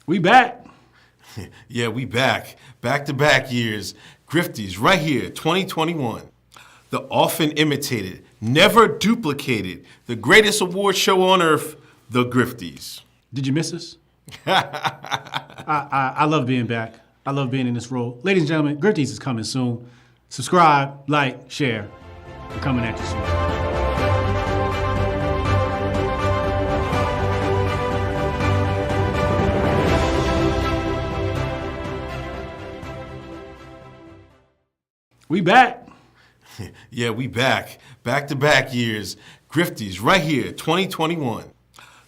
We back. Yeah, we back. Back-to-back years. Grifties right here, 2021. The often imitated, never duplicated, the greatest award show on earth, the Grifties. Did you miss us? I love being back. I love being in this role. Ladies and gentlemen, Grifties is coming soon. Subscribe, like, share. We're coming at you soon. We back. Yeah, we back. Back-to-back years. Grifties right here, 2021.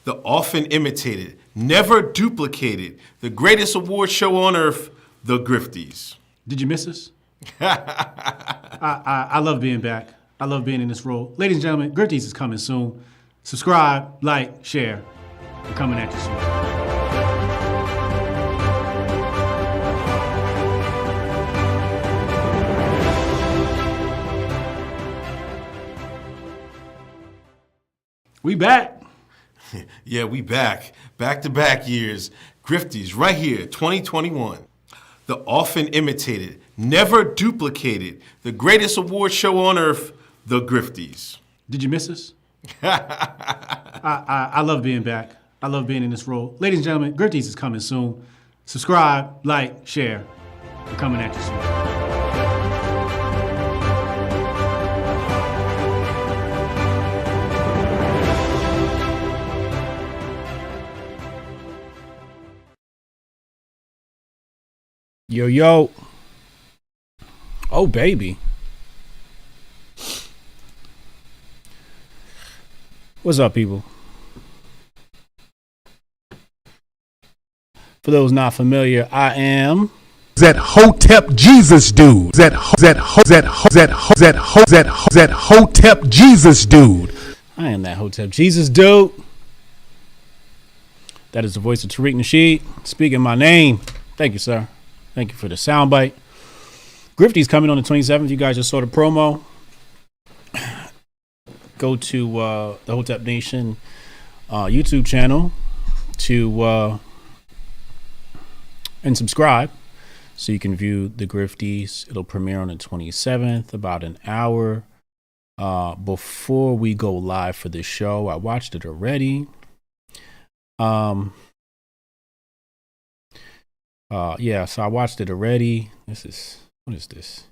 The often imitated, never duplicated, the greatest award show on earth, the Grifties. Did you miss us? I love being back. I love being in this role. Ladies and gentlemen, Grifties is coming soon. Subscribe, like, share. We're coming at you soon. We back. Yeah, we back. Back-to-back years. Grifties right here, 2021. The often imitated, never duplicated, the greatest award show on earth, the Grifties. Did you miss us? I love being back. I love being in this role. Ladies and gentlemen, Grifties is coming soon. Subscribe, like, share. We're coming at you soon. Yo, yo. Oh, baby. What's up, people? For those not familiar, I am that Hotep Jesus dude. That Hotep Jesus dude. I am that Hotep Jesus dude. That is the voice of Tariq Nasheed speaking my name. Thank you, sir. Thank you for the soundbite. Grifty's coming on the 27th. You guys just saw the promo. Go to the Hotep Nation YouTube channel to and subscribe so you can view the Grifties. It'll premiere on the 27th, about an hour before we go live for this show. I watched it already. Yeah, so I watched it already. What is this?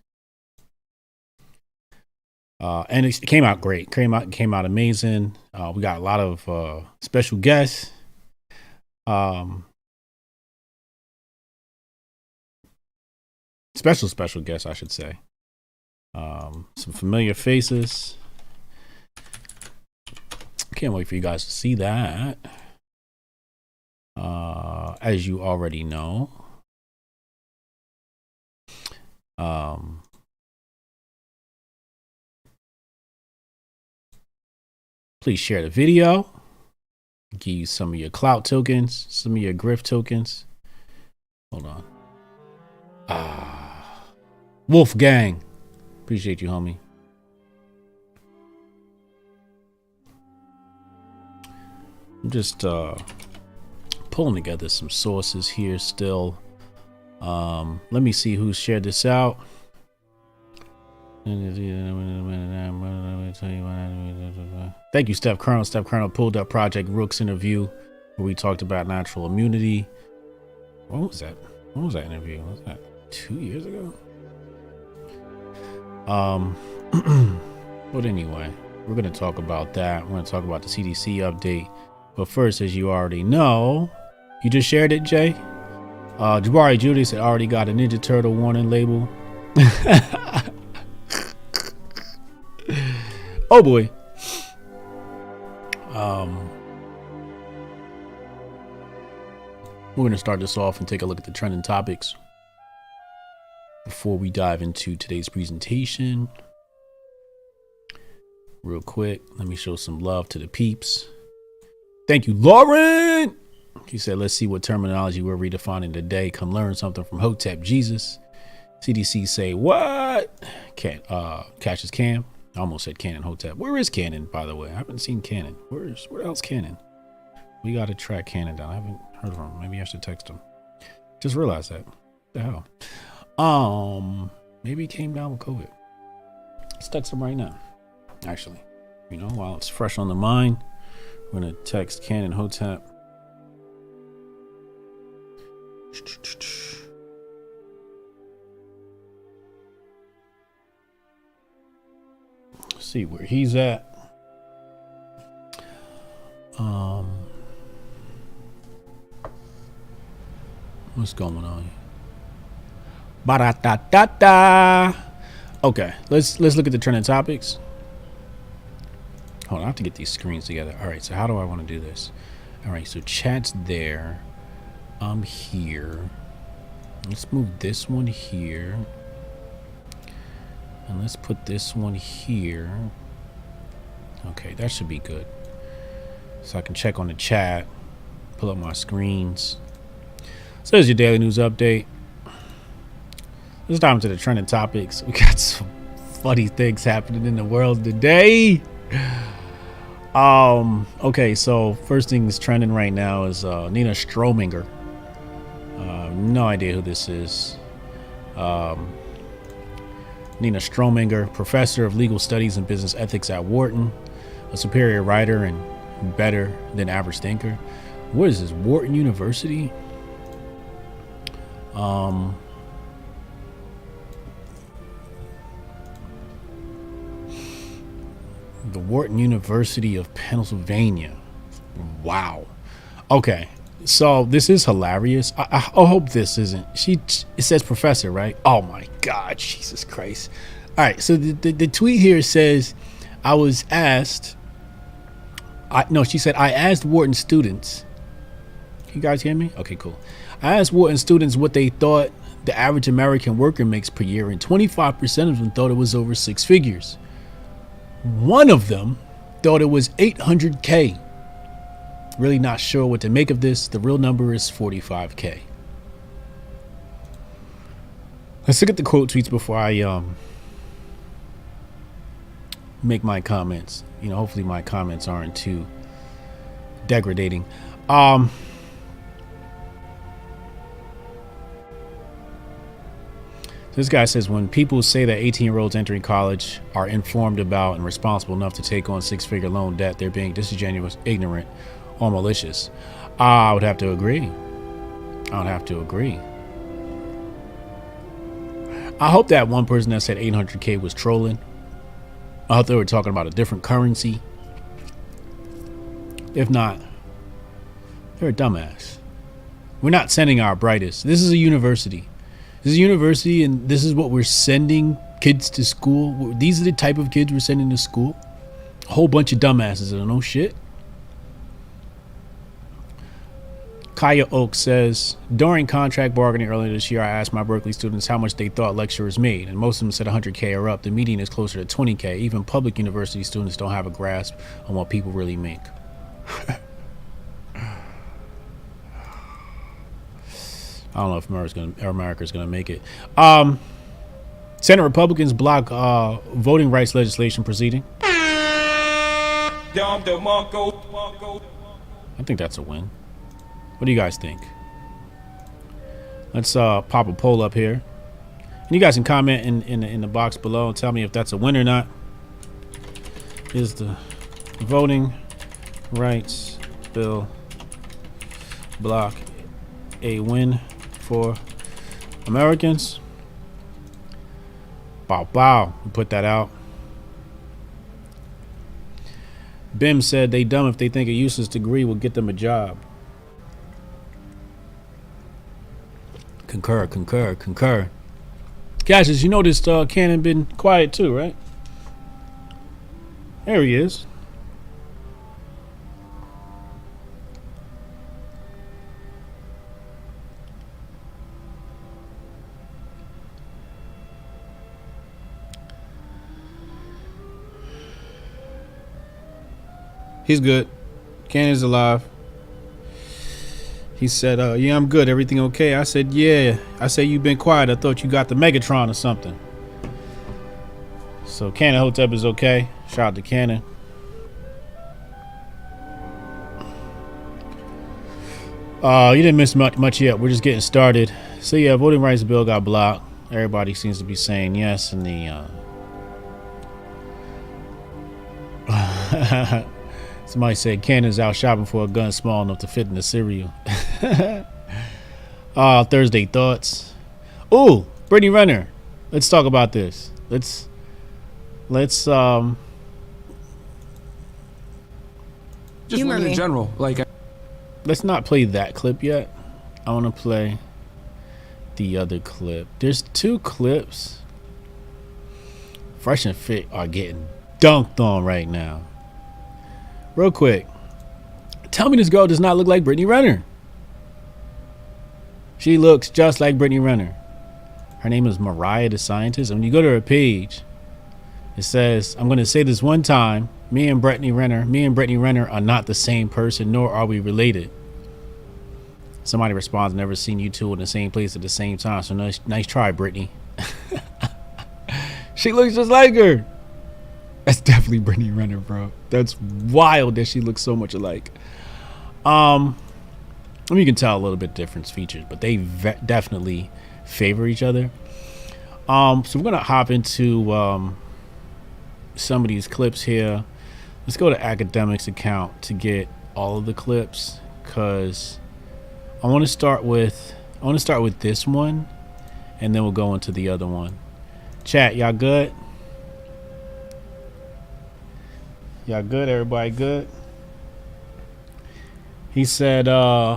And it came out great. Came out amazing. We got a lot of special guests. Special guests, I should say. Some familiar faces. Can't wait for you guys to see that. As you already know. Please share the video. Give you some of your clout tokens, some of your grift tokens. Hold on. Wolf Gang. Appreciate you, homie. I'm just pulling together some sources here still. Let me see who shared this out. Thank you, Steph Colonel. Steph Colonel pulled up Project Rook's interview where we talked about natural immunity. What was that? What was that interview? Was that 2 years ago? But anyway, we're going to talk about that. We're going to talk about the CDC update. But first, as you already know, you just shared it, Jay. Jabari Judas had already got a Ninja Turtle warning label. Oh boy. We're going to start this off and take a look at the trending topics before we dive into today's presentation. Real quick, let me show some love to the peeps. Thank you, Lauren. He said, let's see what terminology we're redefining today. Come learn something from Hotep Jesus. CDC say what? Cassius Cam. I almost said Cannon Hotep. Where is Cannon, by the way? I haven't seen Cannon. Where else Cannon? We got to track Cannon down. I heard from him. Maybe I should text him. Just realized that. What the hell? Maybe he came down with COVID. Let's text him right now. Actually, you know, while it's fresh on the mind, we're gonna text Canon Hotep. See where he's at. What's going on here? Ba-da-da-da-da. Okay, let's look at the trending topics. Hold on, I have to get these screens together. All right, so how do I want to do this? All right, so chat's there. I'm here. Let's move this one here. And let's put this one here. Okay, that should be good. So I can check on the chat, pull up my screens. So there's your daily news update. Let's dive into the trending topics. We got some funny things happening in the world today. Okay, so first thing that's trending right now is Nina Strominger. No idea who this is. Nina Strominger, professor of legal studies and business ethics at Wharton, a superior writer and better than average thinker. What is this, Wharton University? The Wharton University of Pennsylvania. Wow. Okay, so this is hilarious. I hope this isn't. It says professor, right? Oh my God, Jesus Christ. All right, so the tweet here says, I was asked. She said, I asked Wharton students. Can you guys hear me? Okay, cool. I asked Wharton students what they thought the average American worker makes per year, and 25% of them thought it was over 6 figures. One of them thought it was 800K. Really not sure what to make of this. The real number is 45K. Let's look at the quote tweets before I make my comments. You know, hopefully my comments aren't too degrading. This guy says, when people say that 18-year-olds entering college are informed about and responsible enough to take on 6-figure loan debt, they're being disingenuous, ignorant, or malicious. I would have to agree. I hope that one person that said 800K was trolling. I hope they were talking about a different currency. If not, they're a dumbass. We're not sending our brightest. This is a university. This is a university, and this is what we're sending kids to school. These are the type of kids we're sending to school. A whole bunch of dumbasses that don't know shit. Kaya Oak says, during contract bargaining earlier this year, I asked my Berkeley students how much they thought lecturers made, and most of them said 100K or up. The median is closer to 20K. Even public university students don't have a grasp on what people really make. I don't know if America's gonna make it. Senate Republicans block voting rights legislation proceeding. I think that's a win. What do you guys think? Let's pop a poll up here, and you guys can comment in the box below and tell me if that's a win or not. Is the voting rights bill block a win for Americans? Bow. Put that out. Bim said they dumb if they think a useless degree will get them a job. Concur. Guys, as you noticed, Cannon been quiet too, right? There he is. He's good. Cannon's alive. He said, yeah, I'm good. Everything okay? I said, yeah. I said, you've been quiet. I thought you got the Megatron or something. So Cannon Hotep is okay. Shout out to Cannon. You didn't miss much yet. We're just getting started. So yeah, voting rights bill got blocked. Everybody seems to be saying yes, and somebody said Cannon's out shopping for a gun small enough to fit in the cereal. Thursday thoughts. Ooh, Brittany Renner. Let's talk about this. Let's just women in general. Like, let's not play that clip yet. I want to play the other clip. There's two clips. Fresh and Fit are getting dunked on right now. Real quick, tell me this girl does not look like Brittany Renner. She looks just like Brittany Renner. Her name is Mariah the Scientist. And when you go to her page, it says, I'm going to say this one time. Me and Brittany Renner are not the same person, nor are we related. Somebody responds, never seen you two in the same place at the same time. So nice try, Brittany. She looks just like her. That's definitely Brittany Renner, bro. That's wild that she looks so much alike. You can tell a little bit different features, but they definitely favor each other. So we're gonna hop into some of these clips here. Let's go to Academics account to get all of the clips, because I want to start with this one, and then we'll go into the other one. Chat, y'all good? Y'all good? Everybody good? He said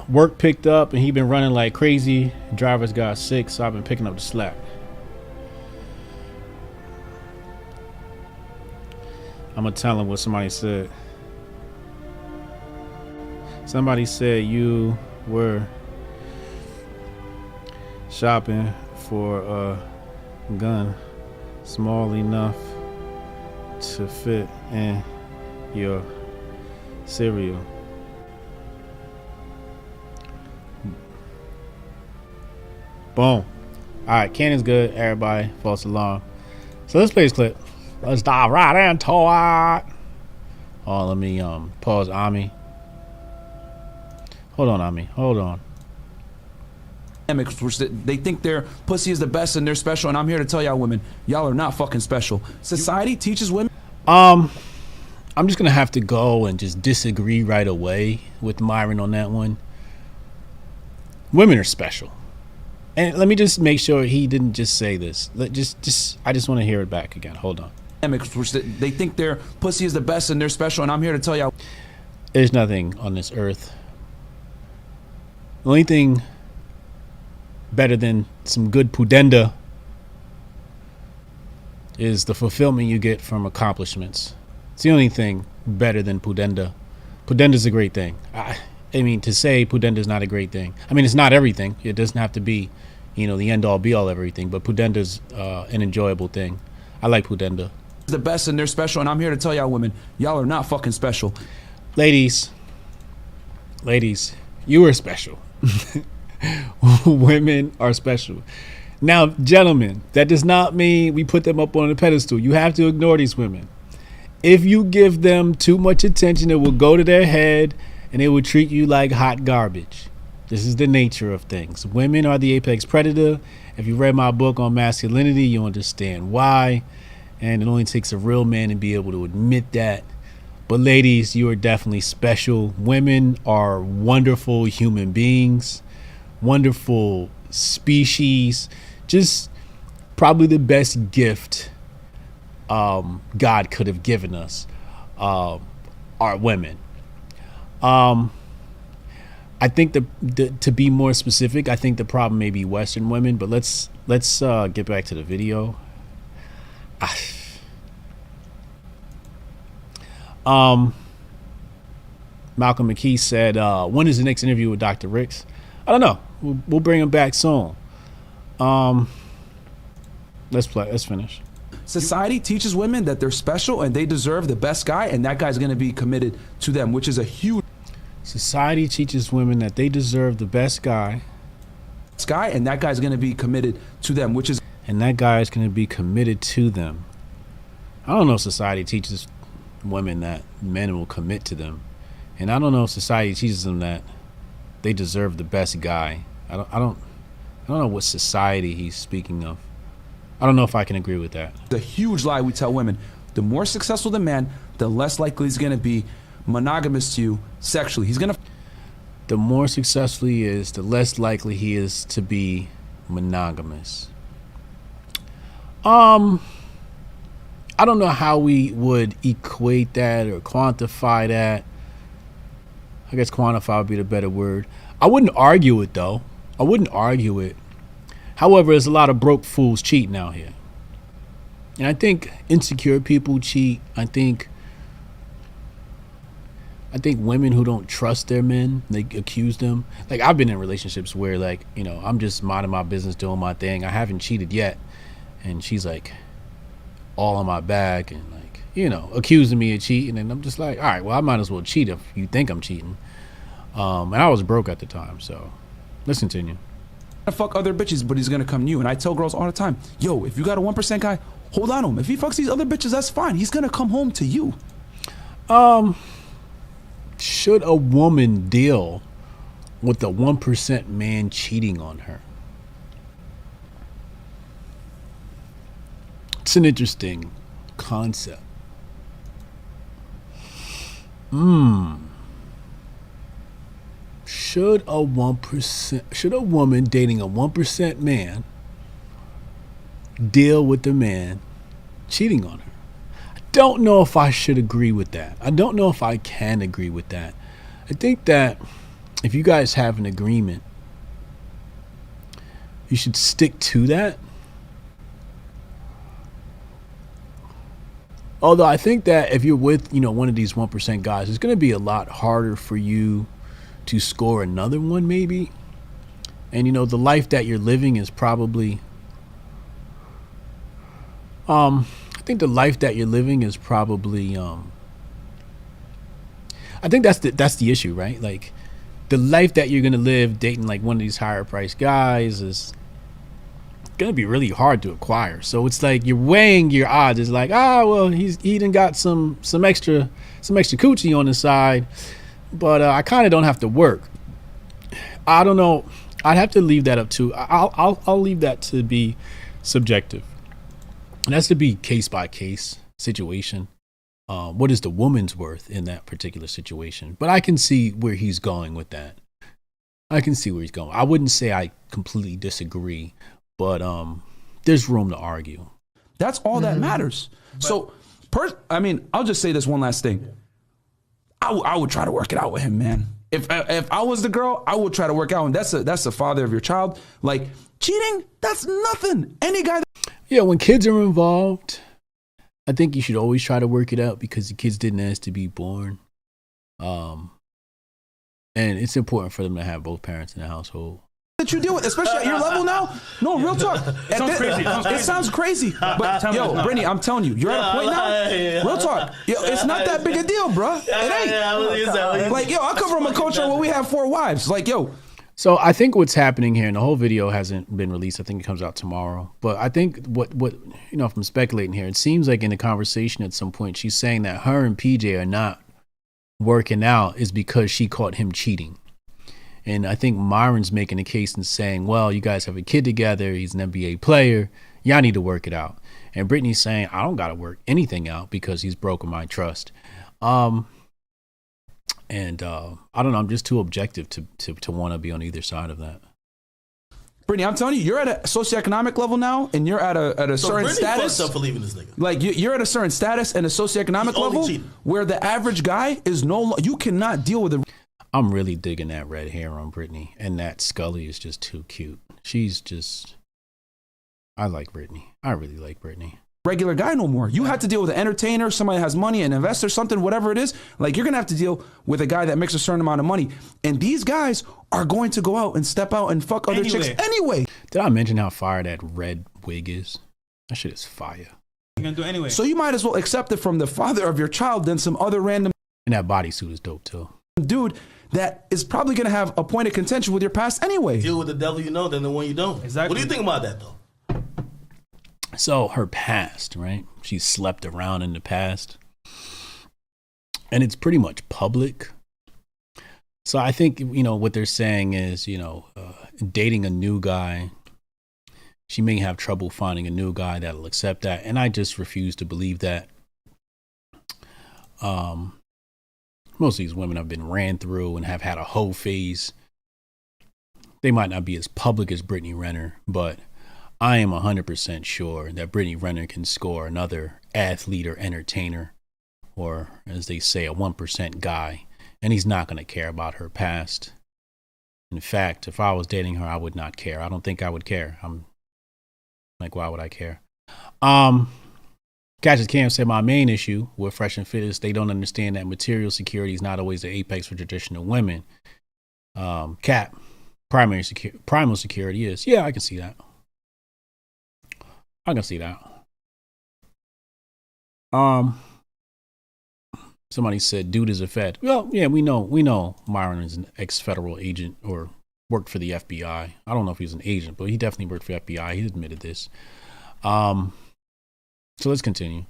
work picked up and he been running like crazy. Drivers got sick, so I've been picking up the slack. I'm gonna tell him what somebody said. Somebody said you were shopping for a gun small enough to fit in your cereal. Boom. All right, Cannon's good. Everybody, false alarm. So let's play this clip. Let's dive right into it. Oh, let me pause Ami. Hold on, Ami. Hold on. which they think their pussy is the best and they're special, and I'm here to tell y'all women, y'all are not fucking special. Society teaches women. I'm just gonna have to go and just disagree right away with Myron on that one. Women are special. And let me just make sure he didn't just say this. I just want to hear it back again. Hold on. Which they think their pussy is the best and they're special, and I'm here to tell y'all. There's nothing on this earth. The only thing better than some good pudenda is the fulfillment you get from accomplishments. It's the only thing better than pudenda. Pudenda's a great thing. I mean, to say pudenda is not a great thing. I mean, it's not everything. It doesn't have to be, the end all be all everything. But pudenda's an enjoyable thing. I like pudenda. The best and they're special, and I'm here to tell y'all women, y'all are not fucking special. Ladies, you are special. Women are special. Now, gentlemen, that does not mean we put them up on a pedestal. You have to ignore these women. If you give them too much attention, it will go to their head and they will treat you like hot garbage. This is the nature of things. Women are the apex predator. If you read my book on masculinity, you understand why. And it only takes a real man to be able to admit that. But ladies, you are definitely special. Women are wonderful human beings, wonderful species. Just probably the best gift God could have given us are women. I think to be more specific, I think the problem may be Western women. But let's get back to the video. Malcolm McKee said, when is the next interview with Dr. Ricks? I don't know. We'll bring him back soon. Let's finish. Society teaches women that they're special and they deserve the best guy, and that guy's going to be committed to them, which is a huge. Society teaches women that they deserve the best guy. And that guy's going to be committed to them, which is. And that guy is going to be committed to them. I don't know if society teaches women that men will commit to them. And I don't know if society teaches them that they deserve the best guy. I don't know what society he's speaking of. I don't know if I can agree with that. The huge lie we tell women: the more successful the man, the less likely he's gonna be monogamous to you sexually. The more successful he is, the less likely he is to be monogamous. I don't know how we would equate that or quantify that. I guess quantify would be the better word. I wouldn't argue it though. I wouldn't argue it. However, there's a lot of broke fools cheating out here. And I think insecure people cheat. I think women who don't trust their men, they accuse them. Like, I've been in relationships where, like, you know, I'm just minding my business, doing my thing. I haven't cheated yet. And she's like all on my back and, like, you know, accusing me of cheating. And I'm just like, all right, well, I might as well cheat if you think I'm cheating. And I was broke at the time. So let's continue. Fuck other bitches, but he's gonna come to you. And I tell girls all the time, yo, if you got a 1% guy, hold on to him. If he fucks these other bitches, that's fine. He's gonna come home to you. Should a woman deal with a 1% man cheating on her? It's an interesting concept. Should a woman dating a 1% man deal with the man cheating on her? I don't know if I should agree with that. I don't know if I can agree with that. I think that if you guys have an agreement, you should stick to that. Although I think that if you're with, you know, one of these 1% guys, it's going to be a lot harder for you to score another one, maybe. And, you know, the life that you're living is probably, I think the life that you're living is probably, I think that's the issue, right? Like, the life that you're going to live dating like one of these higher priced guys is going to be really hard to acquire. So it's like you're weighing your odds. It's like, well, he done got some extra coochie on the side, but I kind of don't have to work. I don't know. I'd have to leave that up to, I'll leave that to be subjective. And that's to be case by case situation. What is the woman's worth in that particular situation? But I can see where he's going with that. I can see where he's going. I wouldn't say I completely disagree, but there's room to argue. That's all that matters. But, so, I'll just say this one last thing. I would try to work it out with him, man. If I was the girl, I would try to work out. And that's the father of your child. Like, cheating, that's nothing. Any guy. Yeah, when kids are involved, I think you should always try to work it out because the kids didn't ask to be born. And it's important for them to have both parents in the household. That you deal with, especially at your level now. No, real talk. It sounds crazy. But yo, Brittany, I'm telling you, you're at a point now. Real talk. Yo, it's not that big a deal, bro. It ain't. Like, yo, I come from a culture where we have 4 wives. Like, yo. So I think what's happening here, and the whole video hasn't been released. I think it comes out tomorrow. But I think what you know, if I'm speculating here, it seems like in the conversation at some point, she's saying that her and PJ are not working out is because she caught him cheating. And I think Myron's making a case and saying, well, you guys have a kid together. He's an NBA player. Y'all need to work it out. And Brittany's saying, I don't got to work anything out because he's broken my trust. I don't know. I'm just too objective to want to be on either side of that. Brittany, I'm telling you, you're at a socioeconomic level now, and you're at a certain status. So for leaving this nigga. Like you're at a certain status and a socioeconomic level where the average guy is you cannot deal with it. I'm really digging that red hair on Brittany, and that Scully is just too cute. I like Brittany. I really like Brittany. Regular guy no more. You have to deal with an entertainer, somebody that has money, an investor, something, whatever it is. Like, you're going to have to deal with a guy that makes a certain amount of money. And these guys are going to go out and step out and fuck other chicks anyway. Did I mention how fire that red wig is? That shit is fire. You're going to do it anyway. So you might as well accept it from the father of your child than some other random. And that bodysuit is dope, too. Dude that is probably going to have a point of contention with your past anyway. Deal with the devil you know than the one you don't. Exactly. What do you think about that, though? So her past, right? She slept around in the past. And it's pretty much public. So I think, what they're saying is, dating a new guy, she may have trouble finding a new guy that'll accept that. And I just refuse to believe that. Most of these women have been ran through and have had a whole phase. They might not be as public as Brittany Renner, but I am 100% sure that Brittany Renner can score another athlete or entertainer, or as they say, a 1% guy. And he's not going to care about her past. In fact, if I was dating her, I would not care. I don't think I would care. I'm like, why would I care? Cassius Cam said, my main issue with Fresh and Fit is they don't understand that material security is not always the apex for traditional women. Cap, primal security is. Yeah, I can see that. I can see that. Somebody said, dude is a Fed. Well, yeah, we know Myron is an ex-federal agent or worked for the FBI. I don't know if he's an agent, but he definitely worked for the FBI. He admitted this. So let's continue.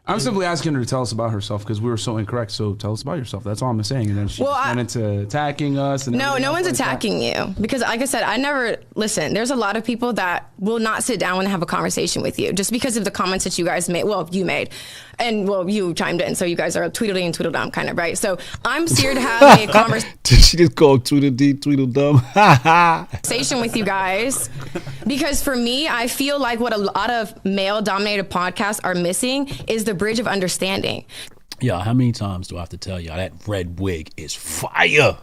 I'm simply asking her to tell us about herself because we were so incorrect. So tell us about yourself. That's all I'm saying. And then she went into attacking us. And no one's attacking you because, like I said, listen, there's a lot of people that will not sit down and have a conversation with you just because of the comments that you guys made. Well, you made. And, you chimed in. So you guys are Tweedledee and Tweedledum kind of, right? So I'm here to have a conversation. She just called Tweedledee, Tweedledum. With you guys. Because for me, I feel like what a lot of male-dominated podcasts are missing is the bridge of understanding. Yeah, how many times do I have to tell y'all that red wig is fire?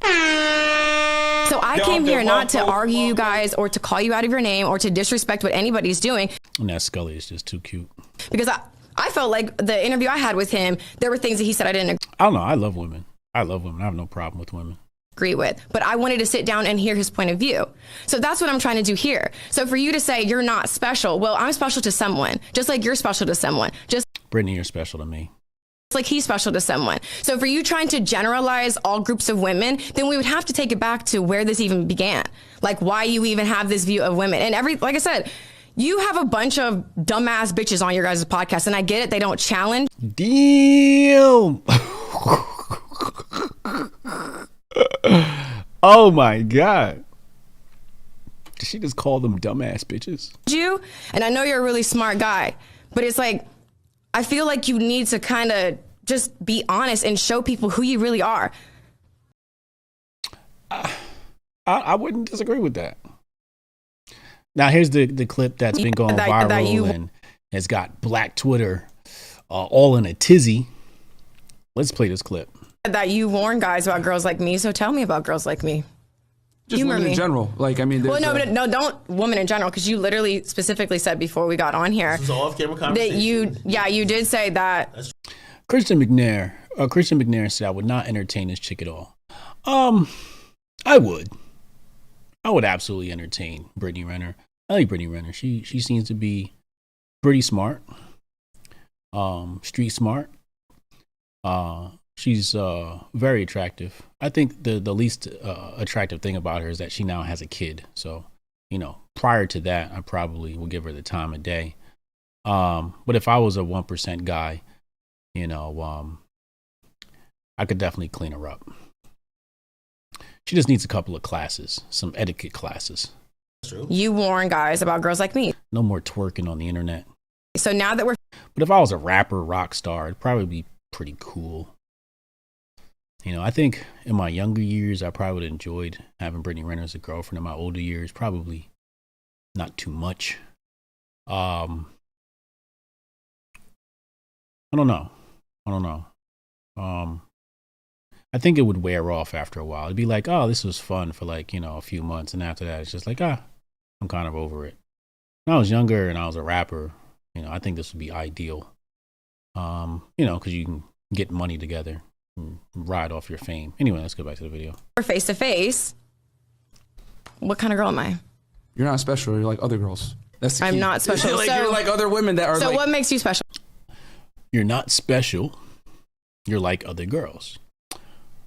So I came here not to argue you guys or to call you out of your name or to disrespect what anybody's doing. And that Scully is just too cute. Because I felt like the interview I had with him, there were things that he said I didn't I don't know. I love women. I have no problem with women. Agree with, but I wanted to sit down and hear his point of view. So that's what I'm trying to do here. So for you to say you're not special, well, I'm special to someone, just like you're special to someone. Just Brittany, you're special to me. Like he's special to someone. So for you trying to generalize all groups of women, then we would have to take it back to where this even began. Like why you even have this view of women. And like I said, you have a bunch of dumbass bitches on your guys' podcast, and I get it. They don't challenge. Damn. Oh my God. Did she just call them dumbass bitches? You, and I know you're a really smart guy, but it's like, I feel like you need to kind of just be honest and show people who you really are. I wouldn't disagree with that. Now here's the clip that's been going viral and has got Black Twitter all in a tizzy. Let's play this clip. That you warn guys about girls like me, so tell me about girls like me. Just Humor women me. in general. Like, I mean, don't women in general, because you literally specifically said before we got on here This is an off-camera conversation. that you did say that. Christian McNair said I would not entertain this chick at all. I would absolutely entertain Brittany Renner. I like Brittany Renner. She seems to be pretty smart, street smart. She's very attractive. I think the least attractive thing about her is that she now has a kid. So, prior to that, I probably would give her the time of day. But if I was a 1% guy, I could definitely clean her up. She just needs a couple of classes, some etiquette classes. True. You warn guys about girls like me. No more twerking on the internet. So now that we're But if I was a rapper, rock star, it'd probably be pretty cool. I think in my younger years, I probably would have enjoyed having Brittany Renner as a girlfriend. In my older years, probably not too much. I don't know. I think it would wear off after a while. It'd be like, oh, this was fun for a few months. And after that, it's just like, I'm kind of over it. When I was younger and I was a rapper, I think this would be ideal. Because you can get money together and ride off your fame. Anyway, let's go back to the video. face to face, what kind of girl am I? you're not special. You're like other girls. That's the key. I'm not special. Like, So- you're like other women that are So like, what makes you special? You're not special. You're like other girls.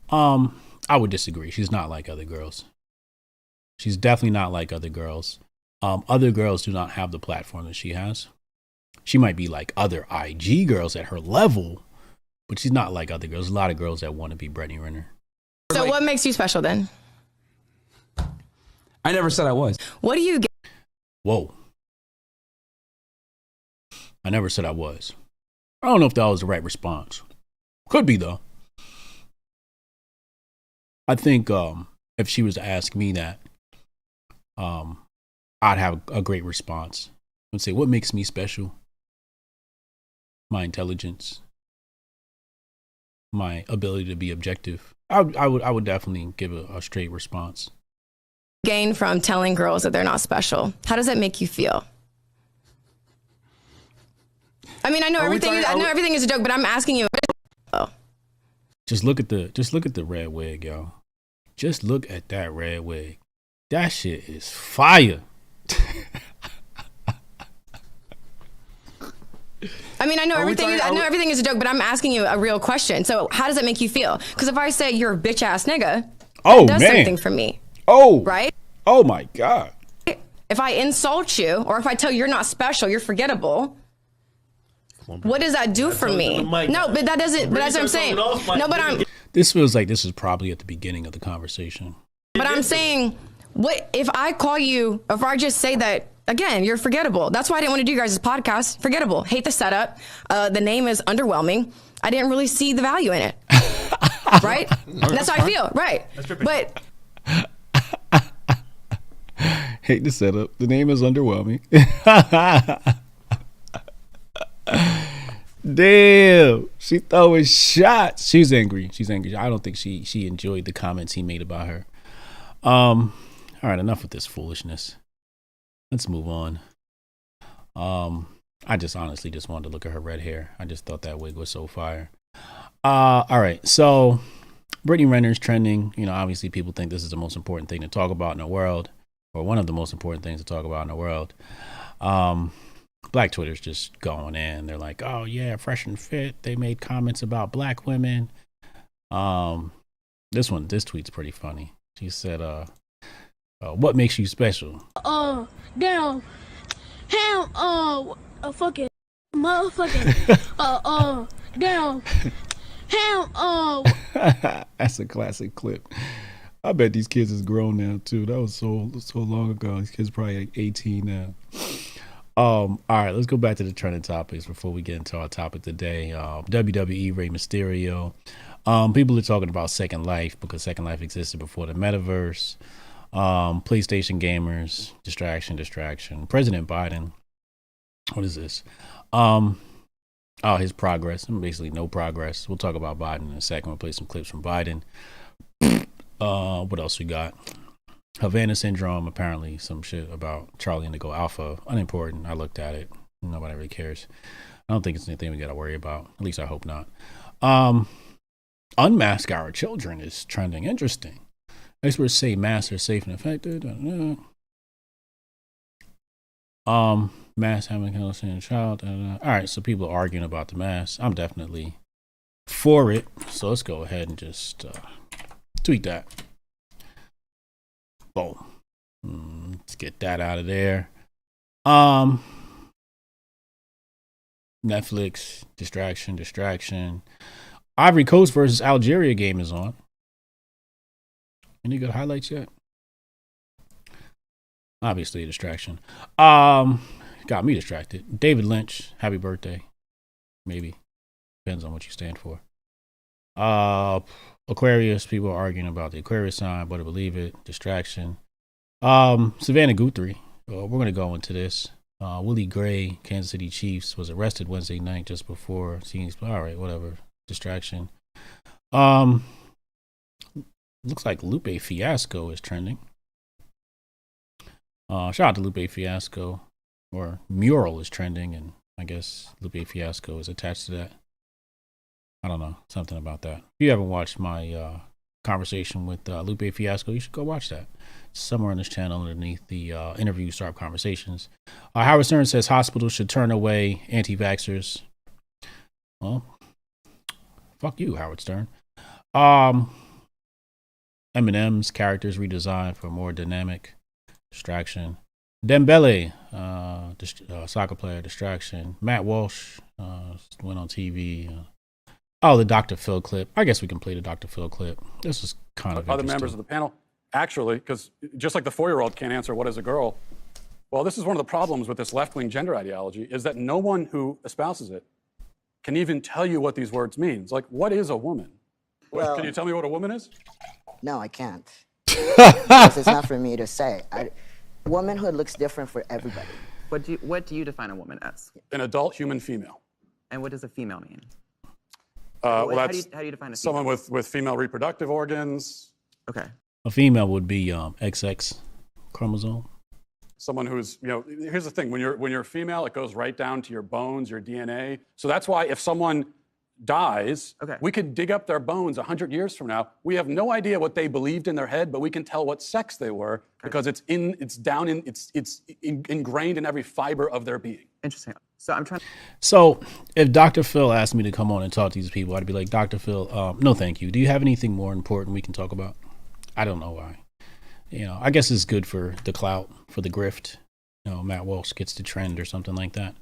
I would disagree. She's not like other girls. She's definitely not like other girls. Other girls do not have the platform that she has. She might be like other IG girls at her level, but she's not like other girls. There's a lot of girls that want to be Brittany Renner. So what makes you special then? I never said I was. What do you get? Whoa. I never said I was. I don't know if that was the right response. Could be though. I think if she was to ask me that, I'd have a great response. I'd say, what makes me special? My intelligence, my ability to be objective. I would definitely give a straight response. Gain from telling girls that they're not special. How does that make you feel? I mean, I know everything is a joke, but I'm asking you. Oh. Just look at the red wig, yo. Just look at that red wig. That shit is fire. I mean, I know everything is a joke, but I'm asking you a real question. So how does that make you feel? Because if I say you're a bitch ass nigga, that does something for me. Oh, right? Oh my God. If I insult you, or if I tell you you're not special, you're forgettable, what does that do for me? No, but that doesn't. But that's what I'm saying. No, but This feels like this is probably at the beginning of the conversation. But I'm saying, what if I call you? If I just say that again, you're forgettable. That's why I didn't want to do you guys' podcast. Forgettable. Hate the setup. The name is underwhelming. I didn't really see the value in it. Right? That's how I feel. Right. But hate the setup. The name is underwhelming. Damn, she throwing shots. She's angry. I don't think she enjoyed the comments he made about her. All right, enough with this foolishness. Let's move on. I just honestly just wanted to look at her red hair. I just thought that wig was so fire. All right, so Brittany Renner's trending. You know, obviously people think this is the most important thing to talk about in the world, or one of the most important things to talk about in the world. Black Twitter's just going in. They're like, oh yeah, fresh and fit. They made comments about black women. This tweet's pretty funny. She said, what makes you special? Damn, ham, a fucking motherfucking, damn, ham, That's a classic clip. I bet these kids is grown now too. That was so long ago. These kids probably like 18 now. All right, let's go back to the trending topics before we get into our topic today. WWE, Rey Mysterio. People are talking about Second Life because Second Life existed before the metaverse. PlayStation gamers, distraction. President Biden. What is this? His progress. Basically no progress. We'll talk about Biden in a second. We'll play some clips from Biden. What else we got? Havana syndrome, apparently some shit about Charlie Indigo Alpha. Unimportant. I looked at it. Nobody really cares. I don't think it's anything we got to worry about. At least I hope not. Unmask our children is trending. Interesting. Experts say masks are safe and effective. Masks having a in a child. All right, so people are arguing about the mask. I'm definitely for it. So let's go ahead and just tweet that. Boom. Let's get that out of there. Netflix, distraction. Ivory Coast versus Algeria game is on. Any good highlights yet? Obviously a distraction. Got me distracted. David Lynch, happy birthday. Maybe. Depends on what you stand for. Aquarius, people are arguing about the Aquarius sign, but I believe it. Distraction. Savannah Guthrie, we're going to go into this. Willie Gray, Kansas City Chiefs, was arrested Wednesday night just before scenes. All right, whatever. Distraction. Looks like Lupe Fiasco is trending. Shout out to Lupe Fiasco, or Mural is trending, and I guess Lupe Fiasco is attached to that. I don't know, something about that. If you haven't watched my conversation with Lupe Fiasco, you should go watch that. It's somewhere on this channel underneath the interview Start Conversations. Howard Stern says hospitals should turn away anti-vaxxers. Well, fuck you, Howard Stern. Eminem's characters redesigned for more dynamic. Distraction. Dembele, soccer player. Distraction. Matt Walsh went on TV. Oh, the Dr. Phil clip. I guess we can play the Dr. Phil clip. This is kind of other members of the panel. Actually, because just like the 4-year-old can't answer what is a girl, well, this is one of the problems with this left-wing gender ideology is that no one who espouses it can even tell you what these words mean. It's like, what is a woman? Well, can you tell me what a woman is? No, I can't. Because it's not for me to say. Womanhood looks different for everybody. What do you define a woman as? An adult human female. And what does a female mean? Well, how that's do you define a female? someone with female reproductive organs. Okay. A female would be XX chromosome. Someone who's, here's the thing. When you're female, it goes right down to your bones, your DNA. So that's why if someone dies, we could dig up their bones 100 years from now. We have no idea what they believed in their head, but we can tell what sex they were because it's ingrained in every fiber of their being. Interesting. So I'm trying. So if Dr. Phil asked me to come on and talk to these people, I'd be like, Dr. Phil, no, thank you. Do you have anything more important we can talk about? I don't know why. I guess it's good for the clout, for the grift. Matt Walsh gets the trend or something like that.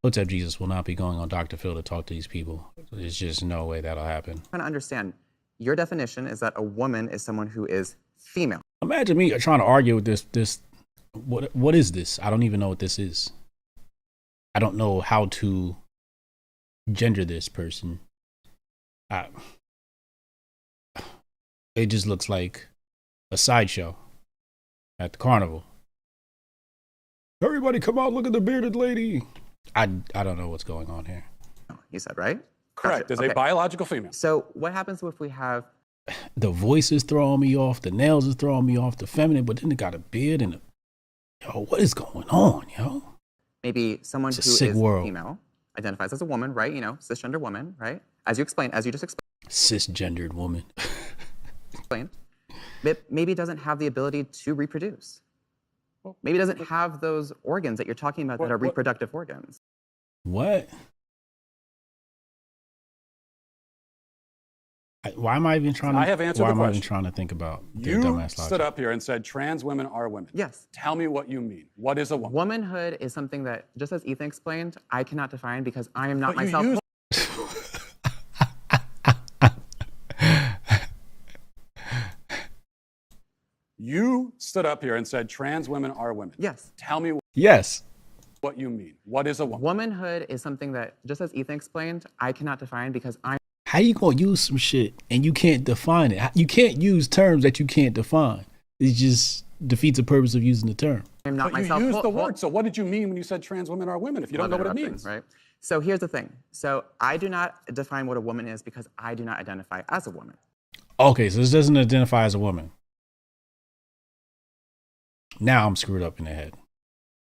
Hotep Jesus will not be going on Dr. Phil to talk to these people. There's just no way that'll happen. I'm trying to understand. Your definition is that a woman is someone who is female. Imagine me trying to argue with this. What is this? I don't even know what this is. I don't know how to gender this person. It just looks like a sideshow at the carnival. Everybody come out, look at the bearded lady. I don't know what's going on here. You said, right? Correct. There's a biological female. So what happens if we have... The voice is throwing me off. The nails is throwing me off. The feminine, but then it got a beard and what is going on, yo? Maybe someone who is female identifies as a woman, right? Cisgender woman, right? As you just explained. Cisgendered woman. Explained. Maybe doesn't have the ability to reproduce. Maybe doesn't have those organs that you're talking about that are reproductive organs. What? Why am I even trying to? I have answered why the am question. I even trying to think about the You dumbass logic? stood up here and said trans women are women. Yes. Tell me what you mean. What is a woman? Womanhood is something that, just as Ethan explained, I cannot define because I am not myself. You stood up here and said trans women are women. Yes. Tell me what you mean. What is a woman? Womanhood is something that, just as Ethan explained, I cannot define because I'm... How you gonna use some shit and you can't define it? You can't use terms that you can't define. It just defeats the purpose of using the term. I'm not but myself. You used the word. So what did you mean when you said trans women are women if you don't know what it means? Right. So here's the thing. So I do not define what a woman is because I do not identify as a woman. Okay, so this doesn't identify as a woman. Now I'm screwed up in the head.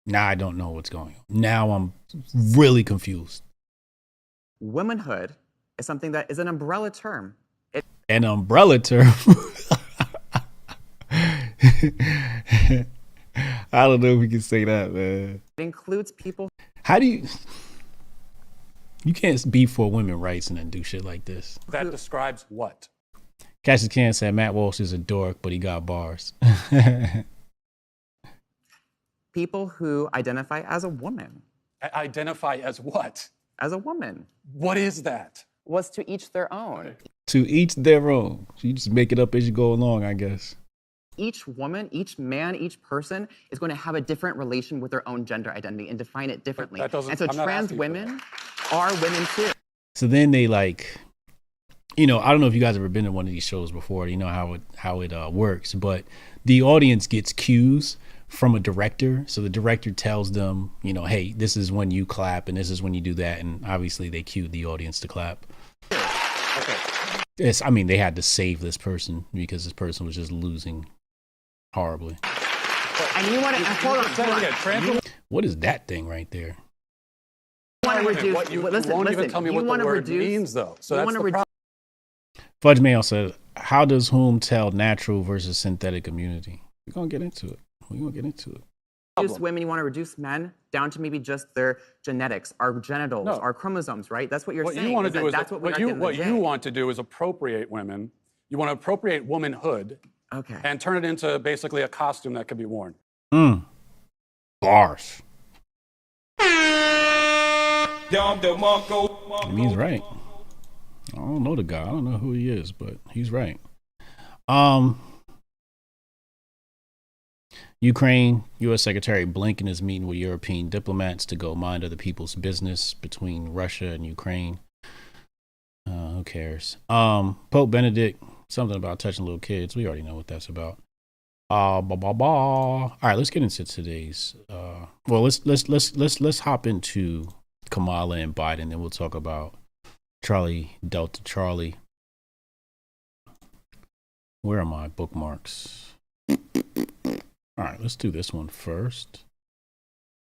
Now I don't know what's going on. Now I'm really confused. Womanhood is something that is an umbrella term. An umbrella term? I don't know if we can say that, man. It includes people. How do you... You can't be for women's rights and then do shit like this. That describes what? Cassius Can said Matt Walsh is a dork, but he got bars. People who identify as a woman. Identify as what? As a woman. What is that? Was to each their own. To each their own. So you just make it up as you go along, I guess. Each woman, each man, each person is going to have a different relation with their own gender identity and define it differently. And so trans women are women too. So then they like, I don't know if you guys have ever been to one of these shows before. You know how it works, but the audience gets cues from a director. So the director tells them, hey, this is when you clap and this is when you do that. And obviously they cued the audience to clap. Okay. They had to save this person because this person was just losing horribly. And you want to hold on. What is that thing right there? You won't even tell me what the word means, though. So that's the problem. Fudge Mail said, how does whom tell natural versus synthetic immunity? We're going to get into it. Reduce women, you want to reduce men down to maybe just their genetics, our genitals, our chromosomes, right? That's what you're saying. You want to do that's what you want to do is appropriate women. You want to appropriate womanhood. Okay. And turn it into basically a costume that could be worn. Bars. It means right. I don't know the guy. I don't know who he is, but he's right. Ukraine, U.S. Secretary Blinken is meeting with European diplomats to go mind other people's business between Russia and Ukraine. Who cares? Pope Benedict, something about touching little kids. We already know what that's about. All right, let's get into today's. Well, let's hop into Kamala and Biden, and we'll talk about Charlie Delta Charlie. Where are my bookmarks? All right, let's do this one first.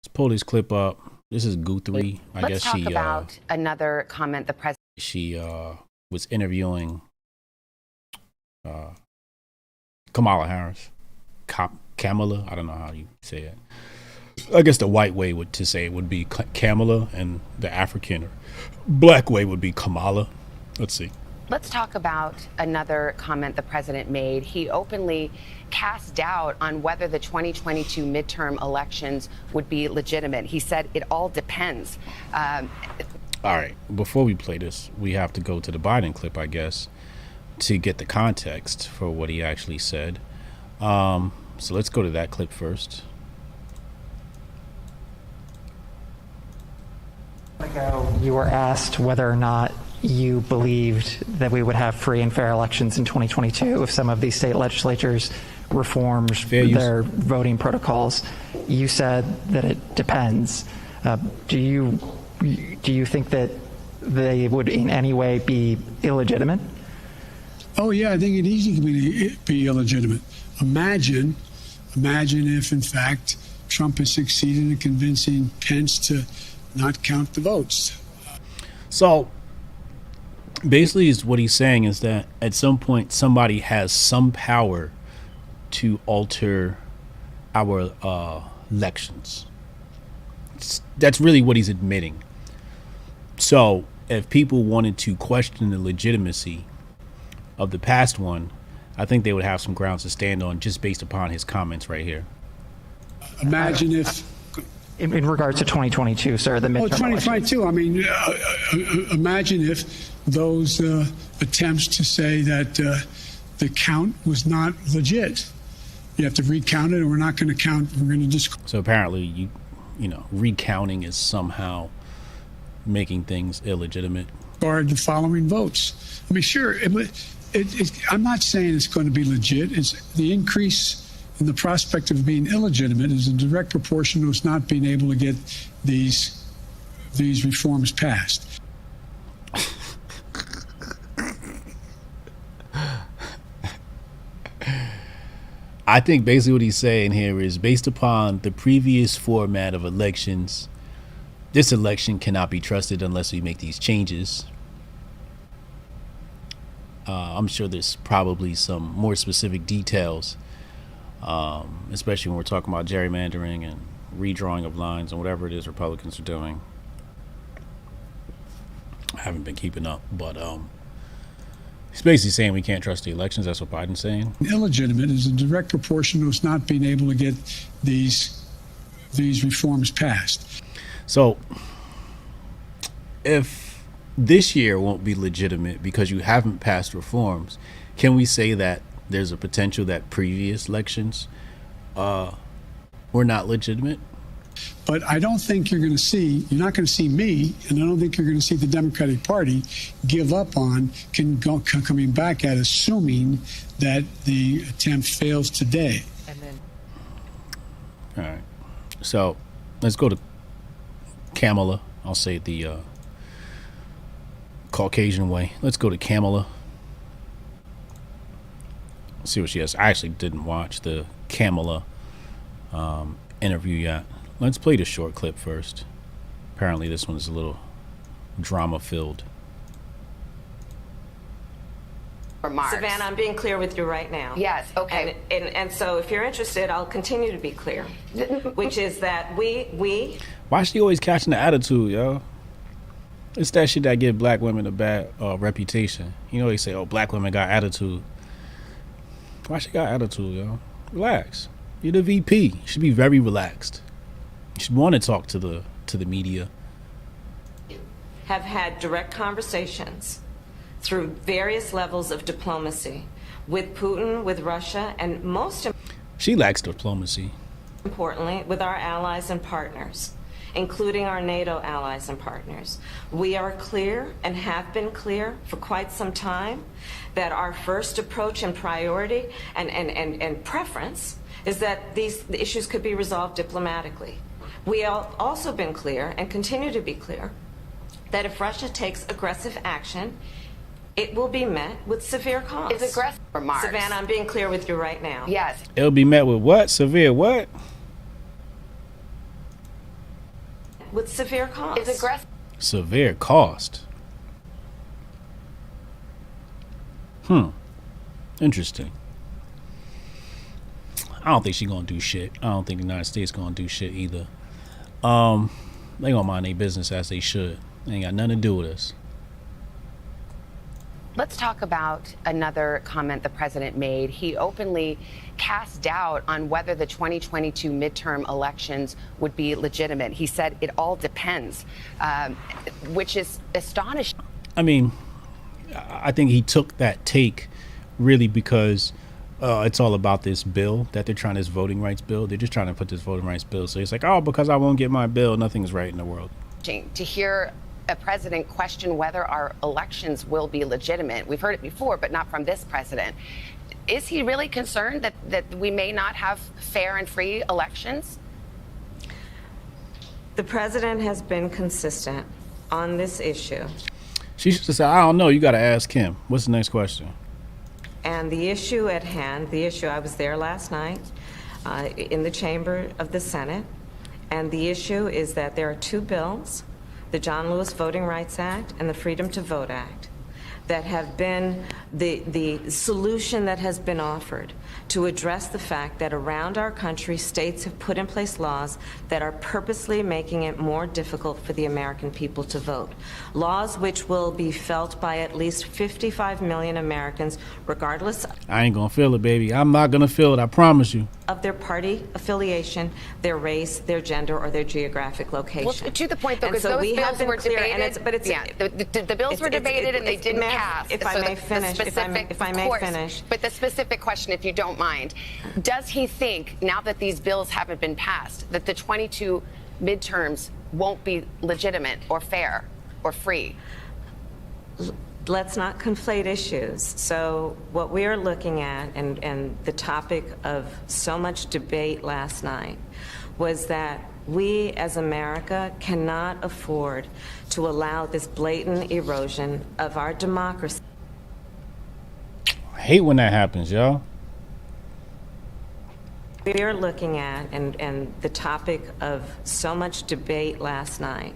Let's pull this clip up. This is Guthrie. Let's talk about another comment the president. She was interviewing Kamala Harris. Kamala, I don't know how you say it. I guess the white way to say it would be Kamala, and the African or black way would be Kamala. Let's see. Let's talk about another comment the president made. He openly cast doubt on whether the 2022 midterm elections would be legitimate. He said it all depends. All right, before we play this, we have to go to the Biden clip, I guess, to get the context for what he actually said. So let's go to that clip first. You were asked whether or not you believed that we would have free and fair elections in 2022 if some of these state legislatures reformed their voting protocols. You said that it depends. Do you think that they would in any way be illegitimate? Oh yeah, I think it easily could be illegitimate. Imagine if in fact Trump has succeeded in convincing Pence to not count the votes. So basically, what he's saying is that at some point somebody has some power to alter our elections. That's really what he's admitting. So if people wanted to question the legitimacy of the past one, I think they would have some grounds to stand on just based upon his comments right here. Imagine if... In regards to 2022, sir, the midterm 2022, I mean, imagine if those attempts to say that the count was not legit. You have to recount it, or we're not going to count, we're going to just... So apparently, you know, recounting is somehow making things illegitimate. Guard the following votes. I mean, sure, I'm not saying it's going to be legit. It's the increase in the prospect of being illegitimate is a direct proportion to us not being able to get these reforms passed. I think basically what he's saying here is based upon the previous format of elections, this election cannot be trusted unless we make these changes. I'm sure there's probably some more specific details, especially when we're talking about gerrymandering and redrawing of lines and whatever it is Republicans are doing. I haven't been keeping up, but he's basically saying we can't trust the elections. That's what Biden's saying. Illegitimate is a direct proportion to us not being able to get these reforms passed. So if this year won't be legitimate because you haven't passed reforms, can we say that there's a potential that previous elections were not legitimate? But I don't think you're not going to see me, and I don't think you're going to see the Democratic Party give up on coming back at assuming that the attempt fails today. And then, all right. So let's go to Kamala. I'll say the Caucasian way. Let's go to Kamala. See what she has. I actually didn't watch the Kamala interview yet. Let's play the short clip first. Apparently this one is a little drama filled. Savannah, I'm being clear with you right now. Yes, okay. And so if you're interested, I'll continue to be clear, which is that we Why is she always catching the attitude, yo? It's that shit that give black women a bad reputation. You know, they say, oh, black women got attitude. Why she got attitude, yo? Relax. You're the VP. You should be very relaxed. You should want to talk to the media. have had direct conversations through various levels of diplomacy with Putin, with Russia, and most She lacks diplomacy. importantly, with our allies and partners, including our NATO allies and partners. We are clear and have been clear for quite some time that our first approach and priority and preference is that these issues could be resolved diplomatically. We have also been clear and continue to be clear that if Russia takes aggressive action, it will be met with severe costs. Is aggressive remarks. Savannah, I'm being clear with you right now. Yes. It'll be met with what? Severe what? With severe costs. Is aggressive. Severe cost. Interesting. I don't think she's gonna do shit. I don't think the United States gonna do shit either. They gonna mind their business as they should. They ain't got nothing to do with us. Let's talk about another comment the president made. He openly cast doubt on whether the 2022 midterm elections would be legitimate. He said it all depends, which is astonishing. I mean, I think he took that take really because it's all about this bill that they're trying, this voting rights bill. They're just trying to put this voting rights bill. So it's like, oh, because I won't get my bill, nothing's right in the world. To hear a president question whether our elections will be legitimate. We've heard it before, but not from this president. Is he really concerned that we may not have fair and free elections? The president has been consistent on this issue. She should have said, I don't know, you got to ask him. What's the next question? And the issue at hand, I was there last night in the chamber of the Senate, and the issue is that there are two bills, the John Lewis Voting Rights Act and the Freedom to Vote Act, that have been the solution that has been offered to address the fact that around our country, states have put in place laws that are purposely making it more difficult for the American people to vote. Laws which will be felt by at least 55 million Americans, regardless I ain't gonna feel it, baby. I'm not gonna feel it, I promise you. of their party affiliation, their race, their gender, or their geographic location. Well, to the point, though, And because so those we have bills been were clear, debated. and The bills were debated and they didn't pass. If I So may the finish, specific- if I of may course, finish. But the specific question, if you don't mind, does he think, now that these bills haven't been passed, that the 22 midterms won't be legitimate or fair or free? Let's not conflate issues. So what we are looking at, and the topic of so much debate last night, was that we as America cannot afford to allow this blatant erosion of our democracy. I hate when that happens, y'all. We are looking at, and the topic of so much debate last night,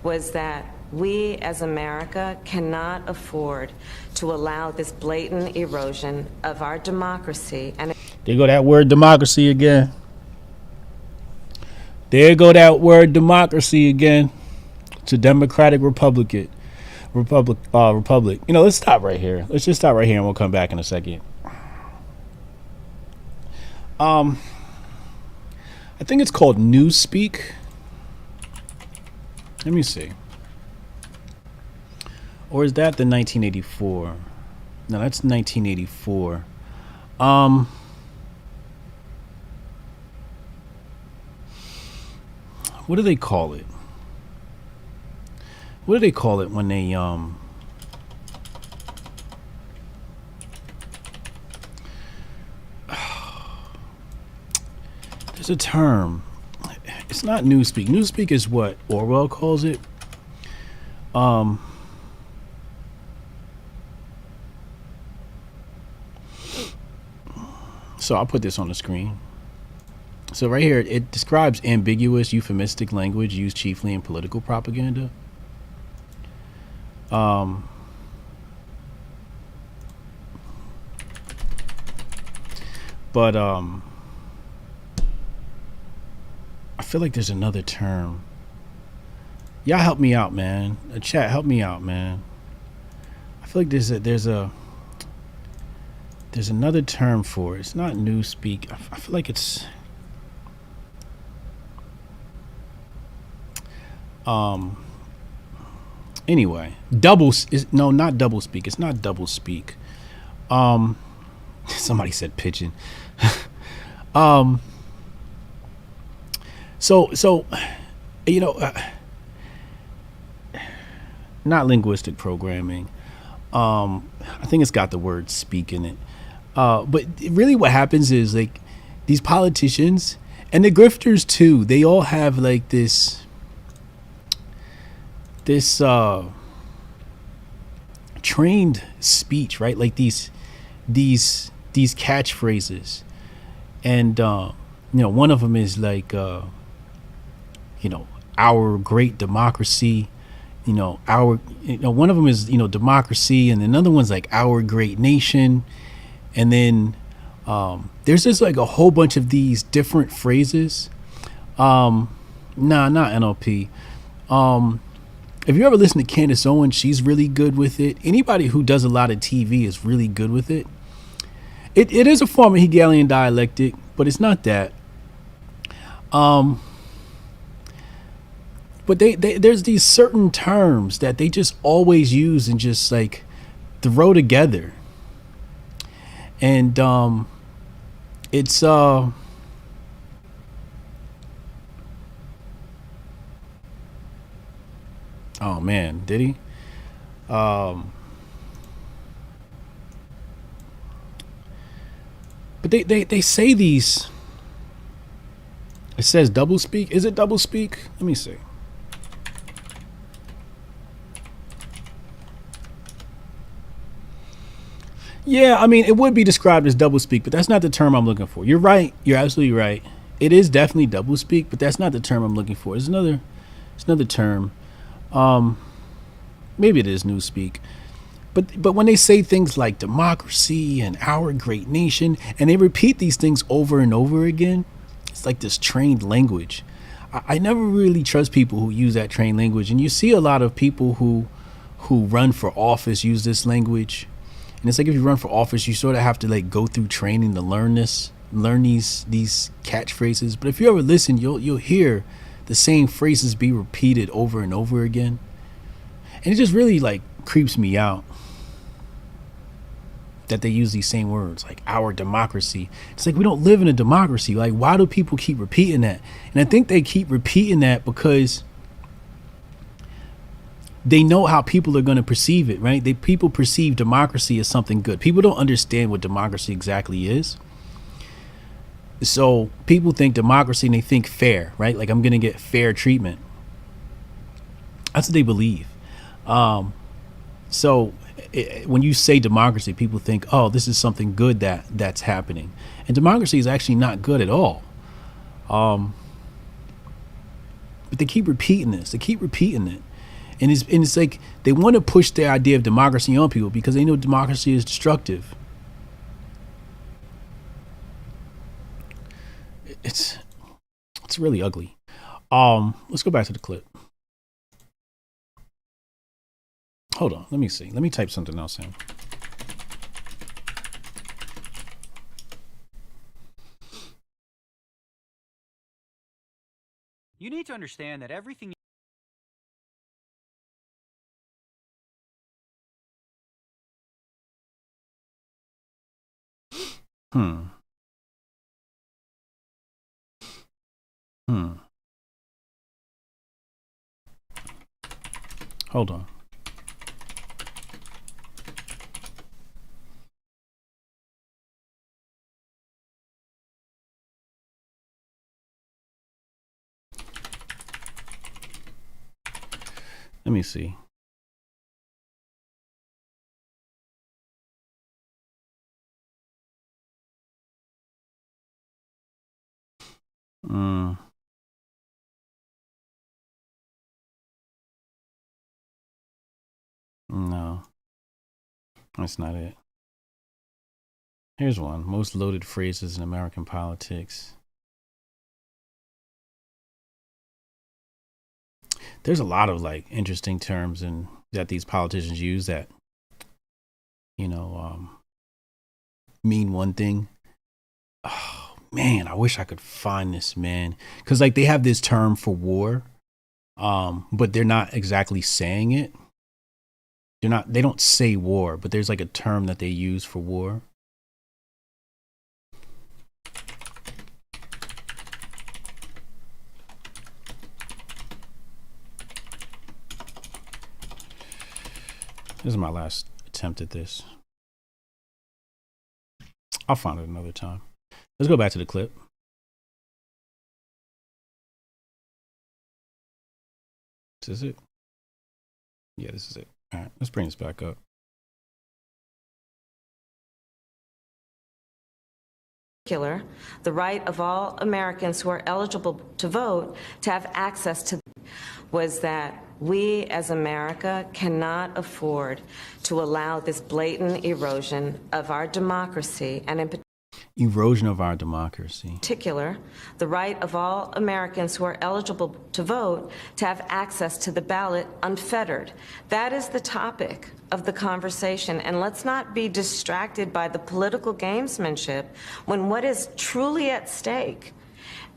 was that we as America cannot afford to allow this blatant erosion of our democracy. And There go that word democracy again. There go that word democracy again. It's a democratic republic. Republic. You know, let's stop right here. Let's just stop right here and we'll come back in a second. I think it's called Newspeak. Let me see. Or is that the 1984? No, that's 1984. What do they call it? What do they call it when they there's a term. It's not Newspeak. Newspeak is what Orwell calls it. So I'll put this on the screen. So right here, it describes ambiguous, euphemistic language used chiefly in political propaganda. But I feel like there's another term. Y'all help me out, man. Chat, help me out, man. I feel like there's another term for it. It's not Newspeak. I feel like it's Anyway, not double speak. It's not double speak. Somebody said pigeon. So you know, not linguistic programming. I think it's got the word speak in it. But really what happens is like these politicians and the grifters too, they all have like this trained speech, right? Like these catchphrases. And one of them is like our great democracy. One of them is democracy, and another one's like our great nation. And then there's just like a whole bunch of these different phrases. Not NLP. If you ever listen to Candace Owens, she's really good with it. Anybody who does a lot of TV is really good with it. It is a form of Hegelian dialectic, but it's not that. But there's these certain terms that they just always use and just like throw together. And it's oh man, did he? But they say these. It says double speak. Is it double speak? Let me see. Yeah, I mean, it would be described as double speak, but that's not the term I'm looking for. You're right. You're absolutely right. It is definitely double speak, but that's not the term I'm looking for. It's another term. Maybe it is newspeak. But when they say things like democracy and our great nation, and they repeat these things over and over again, it's like this trained language. I never really trust people who use that trained language. And you see a lot of people who run for office use this language. And it's like if you run for office, you sort of have to like go through training to learn these catchphrases. But if you ever listen, you'll hear the same phrases be repeated over and over again. And it just really like creeps me out that they use these same words, like our democracy. It's like we don't live in a democracy. Like, why do people keep repeating that? And I think they keep repeating that because they know how people are going to perceive it, right? People perceive democracy as something good. People don't understand what democracy exactly is. So people think democracy and they think fair, right? Like I'm going to get fair treatment. That's what they believe. When you say democracy, people think, oh, this is something good that's happening. And democracy is actually not good at all. But they keep repeating this. They keep repeating it. And it's like they want to push their idea of democracy on people because they know democracy is destructive. It's really ugly. Let's go back to the clip. Hold on, let me see. Let me type something else in. You need to understand that everything Hold on. Let me see. No, that's not it. Here's one. Most loaded phrases in American politics. There's a lot of like interesting terms and that these politicians use that, mean one thing. Oh man, I wish I could find this, man. Cause like they have this term for war, but they're not exactly saying it. they don't say war, but there's like a term that they use for war. This is my last attempt at this. I'll find it another time. Let's go back to the clip. This is it. Yeah, this is it. All right, let's bring this back up. The right of all Americans who are eligible to vote to have access to was that we as America cannot afford to allow this blatant erosion of our democracy and in Erosion of our democracy. particular, the right of all Americans who are eligible to vote to have access to the ballot unfettered. That is the topic of the conversation, and let's not be distracted by the political gamesmanship when what is truly at stake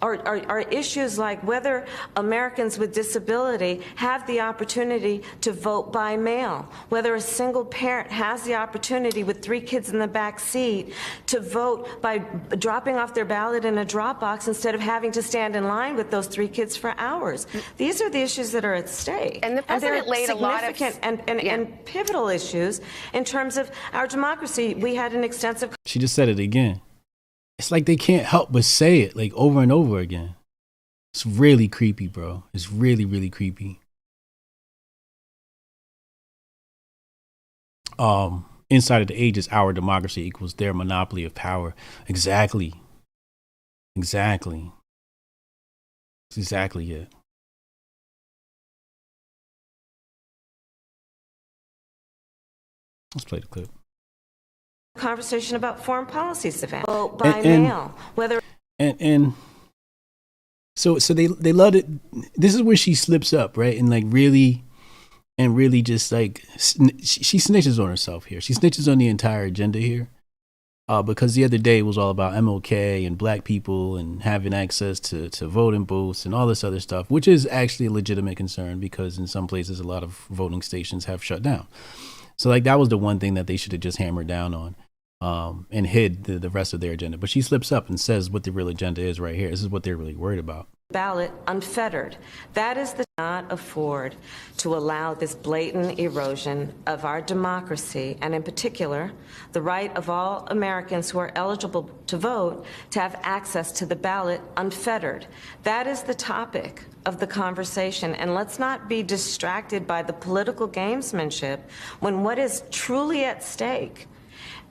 are issues like whether Americans with disability have the opportunity to vote by mail, whether a single parent has the opportunity with 3 kids in the back seat to vote by dropping off their ballot in a drop box instead of having to stand in line with those 3 kids for hours. These are the issues that are at stake. And the president they're laid a lot of significant and pivotal issues in terms of our democracy. We had an extensive She just said it again. It's like they can't help but say it like over and over again. It's really creepy, bro. It's really, really creepy. Inside of the ages, our democracy equals their monopoly of power. Exactly. Exactly. That's exactly it. Let's play the clip. conversation about foreign policy, Savannah. Vote by mail, whether so they let it. This is where she slips up, right? And like really just like she snitches on herself here. She snitches on the entire agenda here, because the other day it was all about MLK and black people and having access to voting booths and all this other stuff, which is actually a legitimate concern because in some places a lot of voting stations have shut down. So like that was the one thing that they should have just hammered down on. And hid the rest of their agenda. But she slips up and says what the real agenda is right here. This is what they're really worried about. Ballot unfettered. That is the not afford to allow this blatant erosion of our democracy, and in particular, the right of all Americans who are eligible to vote to have access to the ballot unfettered. That is the topic of the conversation, and let's not be distracted by the political gamesmanship when what is truly at stake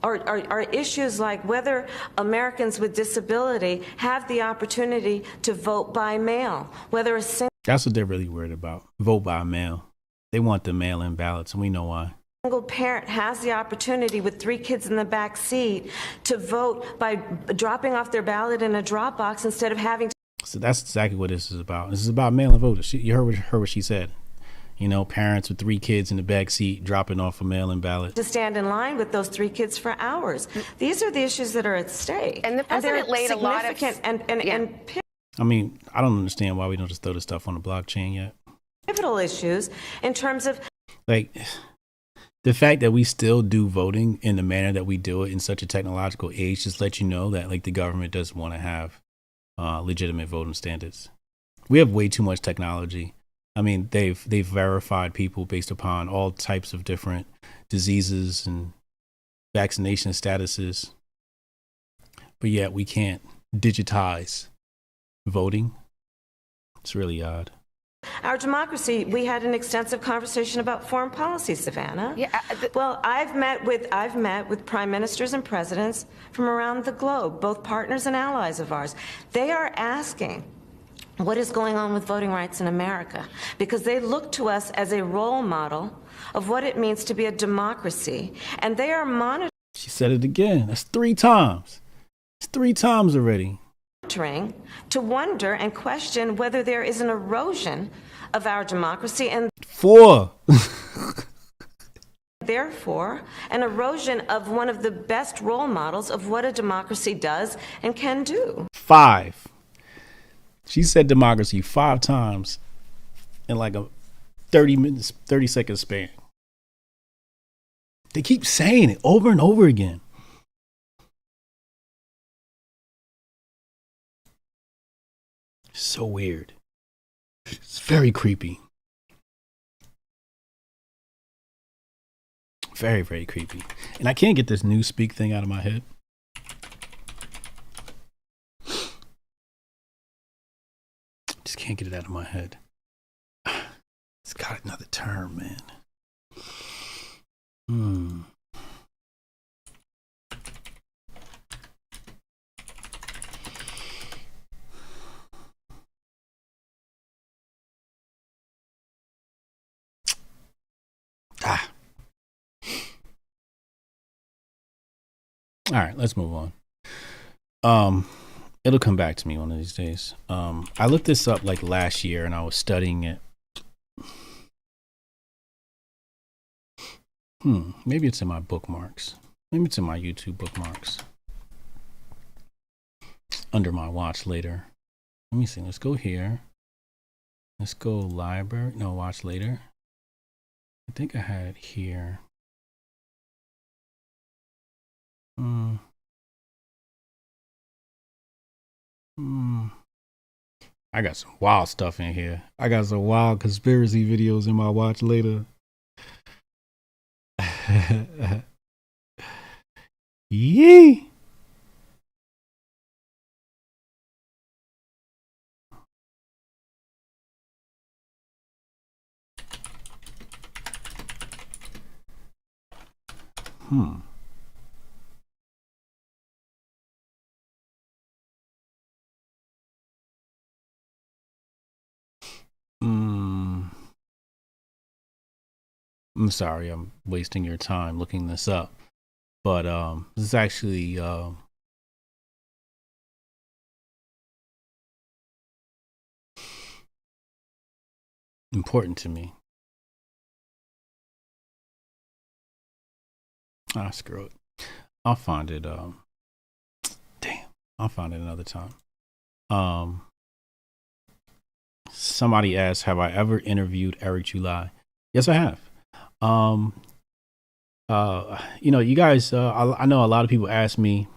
are issues like whether Americans with disability have the opportunity to vote by mail, whether a That's what they're really worried about. Vote by mail. They want the mail-in ballots, and we know why. single parent has the opportunity with 3 kids in the back seat to vote by dropping off their ballot in a drop box instead of having to. So that's exactly what this is about. This is about mail-in voters. You heard what she said. You know, parents with 3 kids in the back seat dropping off a mail-in ballot. To stand in line with those 3 kids for hours. These are the issues that are at stake. And the president laid a lot of I mean, I don't understand why we don't just throw this stuff on the blockchain yet. Pivotal issues in terms of like the fact that we still do voting in the manner that we do it in such a technological age just let you know that like the government doesn't want to have legitimate voting standards. We have way too much technology. I mean, they've verified people based upon all types of different diseases and vaccination statuses, but yet we can't digitize voting. It's really odd. our democracy. We had an extensive conversation about foreign policy, Savannah. Yeah, well, I've met with prime ministers and presidents from around the globe, both partners and allies of ours. They are asking what is going on with voting rights in America, because they look to us as a role model of what it means to be a democracy, and they are monitoring. She said it again. That's 3 times. It's 3 times already. To wonder and question whether there is an erosion of our democracy and 4. therefore an erosion of one of the best role models of what a democracy does and can do. 5. She said democracy 5 times in like a 30 second span. They keep saying it over and over again. So weird. It's very creepy. Very, very creepy. And I can't get this newspeak thing out of my head. Just can't get it out of my head. It's got another term, man. All right, let's move on. It'll come back to me one of these days. I looked this up like last year and I was studying it. Maybe it's in my bookmarks. Maybe it's in my YouTube bookmarks. Under my watch later. Let me see. Let's go here. Let's go library. No, watch later. I think I had it here. I got some wild stuff in here. I got some wild conspiracy videos in my watch later. Yee. I'm sorry, I'm wasting your time looking this up, but this is actually important to me. Screw it. I'll find it. I'll find it another time. Somebody asked, have I ever interviewed Eric July? Yes, I have. You guys, I know a lot of people ask me,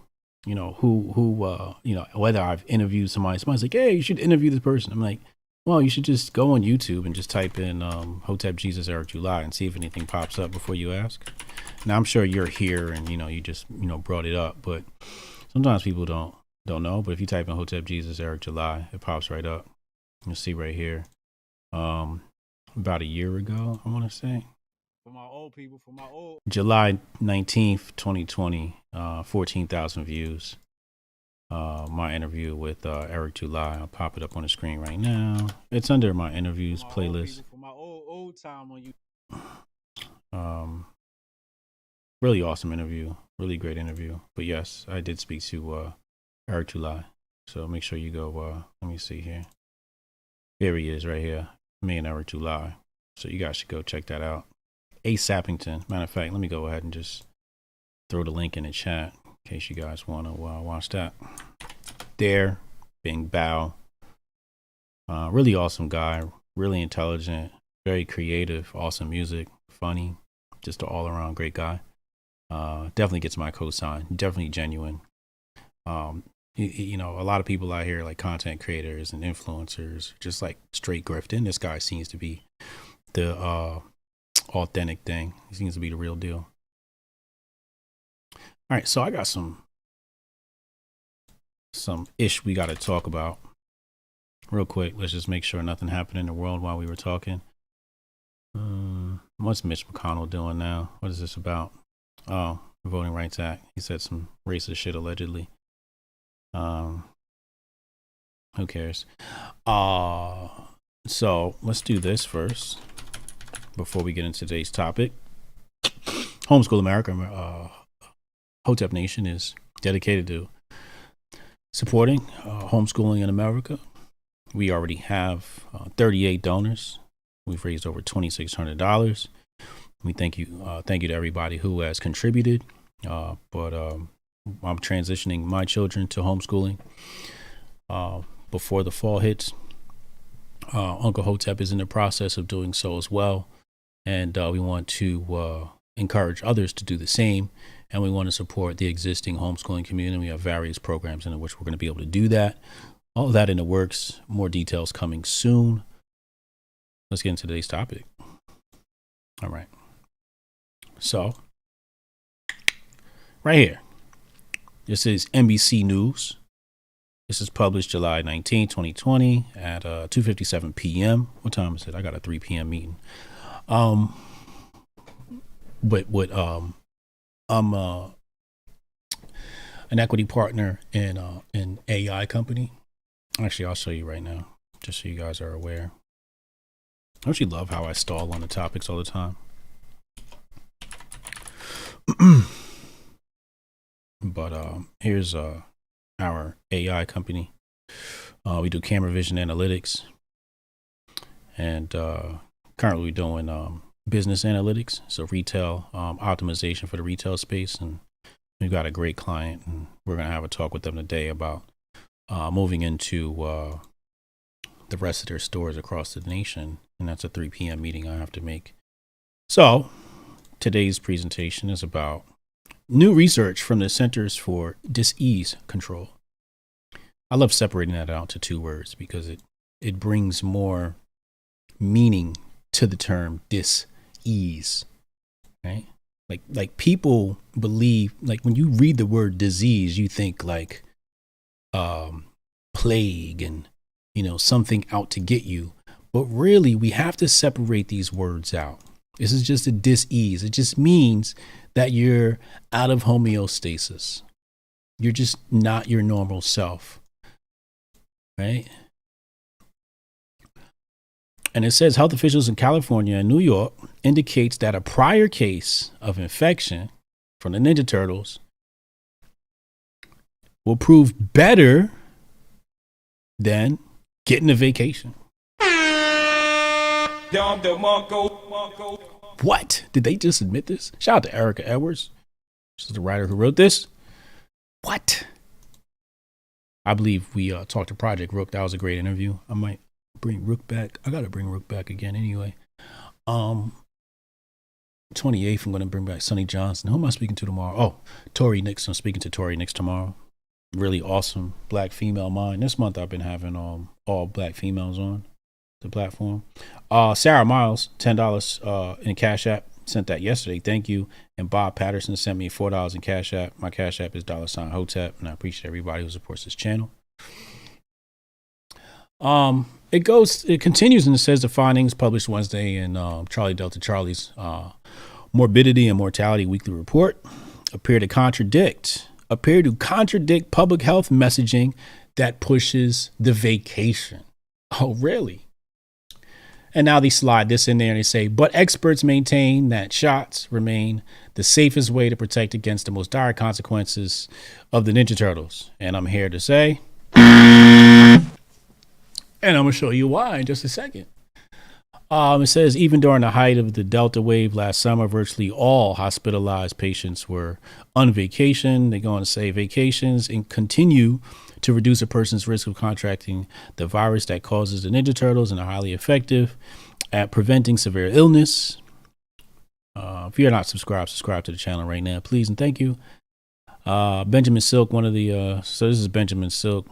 who whether I've interviewed somebody. Somebody's like, hey, you should interview this person. I'm like, well, you should just go on YouTube and just type in Hotep Jesus Eric July and see if anything pops up before you ask. Now, I'm sure you're here and, you just, brought it up, but sometimes people don't know. But if you type in Hotep Jesus Eric July, it pops right up. You'll see right here. About a year ago, I want to say. For my old people, July 19th, 2020, 14,000 views. My interview with Eric July. I'll pop it up on the screen right now. It's under my interviews playlist. For my old time on you. Really awesome interview. Really great interview. But yes, I did speak to Eric July. So make sure you go. Let me see here. Here he is right here. Me and Eric July. So you guys should go check that out. A. Sappington. Matter of fact, let me go ahead and just throw the link in the chat in case you guys want to watch that. There, Bing Bao. Really awesome guy. Really intelligent. Very creative. Awesome music. Funny. Just an all-around great guy. Definitely gets my cosign. Definitely genuine. A lot of people out here like content creators and influencers just like straight grifting. This guy seems to be the authentic thing. He seems to be the real deal. All right, so I got some ish we got to talk about real quick. Let's just make sure nothing happened in the world while we were talking. What's Mitch McConnell doing now? What is this about? Oh, the Voting Rights Act. He said some racist shit allegedly. Who cares? So let's do this first before we get into today's topic. Homeschool America, Hotep Nation is dedicated to supporting homeschooling in America. We already have 38 donors. We've raised over $2,600. We thank you to everybody who has contributed. But I'm transitioning my children to homeschooling before the fall hits. Uncle Hotep is in the process of doing so as well. And we want to encourage others to do the same. And we want to support the existing homeschooling community. We have various programs in which we're going to be able to do that. All of that in the works. More details coming soon. Let's get into today's topic. All right. So, right here. This is NBC News. This is published July 19, 2020 at 2:57 p.m. What time is it? I got a 3 p.m. meeting. I'm an equity partner in an AI company. Actually, I'll show you right now, just so you guys are aware. Don't you love how I stall on the topics all the time? But here's our AI company. We do camera vision analytics, and currently we're doing business analytics, so retail optimization for the retail space. And we've got a great client, and we're going to have a talk with them today about moving into the rest of their stores across the nation. And that's a 3 p.m. meeting I have to make. So today's presentation is about new research from the Centers for Disease Control. I love separating that out to two words because it brings more meaning to the term dis-ease, right? Like people believe, like when you read the word disease, you think like plague and, something out to get you. But really, we have to separate these words out. This is just a dis-ease. It just means that you're out of homeostasis. You're just not your normal self, right? And it says health officials in California and New York indicates that a prior case of infection from the Ninja Turtles will prove better than getting a vacation. What? Did they just admit this? Shout out to Erica Edwards. She's the writer who wrote this. What? I believe we talked to Project Rook. That was a great interview. I might bring Rook back. I got to bring Rook back again anyway. 28th, I'm going to bring back Sonny Johnson. Who am I speaking to tomorrow? Oh, Tori Nix. I'm speaking to Tori Nix tomorrow. Really awesome black female mind. This month I've been having all black females on the platform. Sarah Miles, $10 in Cash App. Sent that yesterday. Thank you. And Bob Patterson sent me $4 in Cash App. My Cash App is $Hotep, and I appreciate everybody who supports this channel. It continues and it says the findings published Wednesday in Charlie Delta Charlie's Morbidity and Mortality Weekly Report appear to contradict public health messaging that pushes the vacation. Oh, really? And now they slide this in there and they say, but experts maintain that shots remain the safest way to protect against the most dire consequences of the Ninja Turtles. And I'm here to say, and I'm going to show you why in just a second. It says even during the height of the Delta wave last summer, virtually all hospitalized patients were on vacation. They go on to say vacations and continue to reduce a person's risk of contracting the virus that causes the Ninja Turtles and are highly effective at preventing severe illness. If you're not subscribed to the channel right now, please and thank you. Benjamin Silk, so this is Benjamin Silk.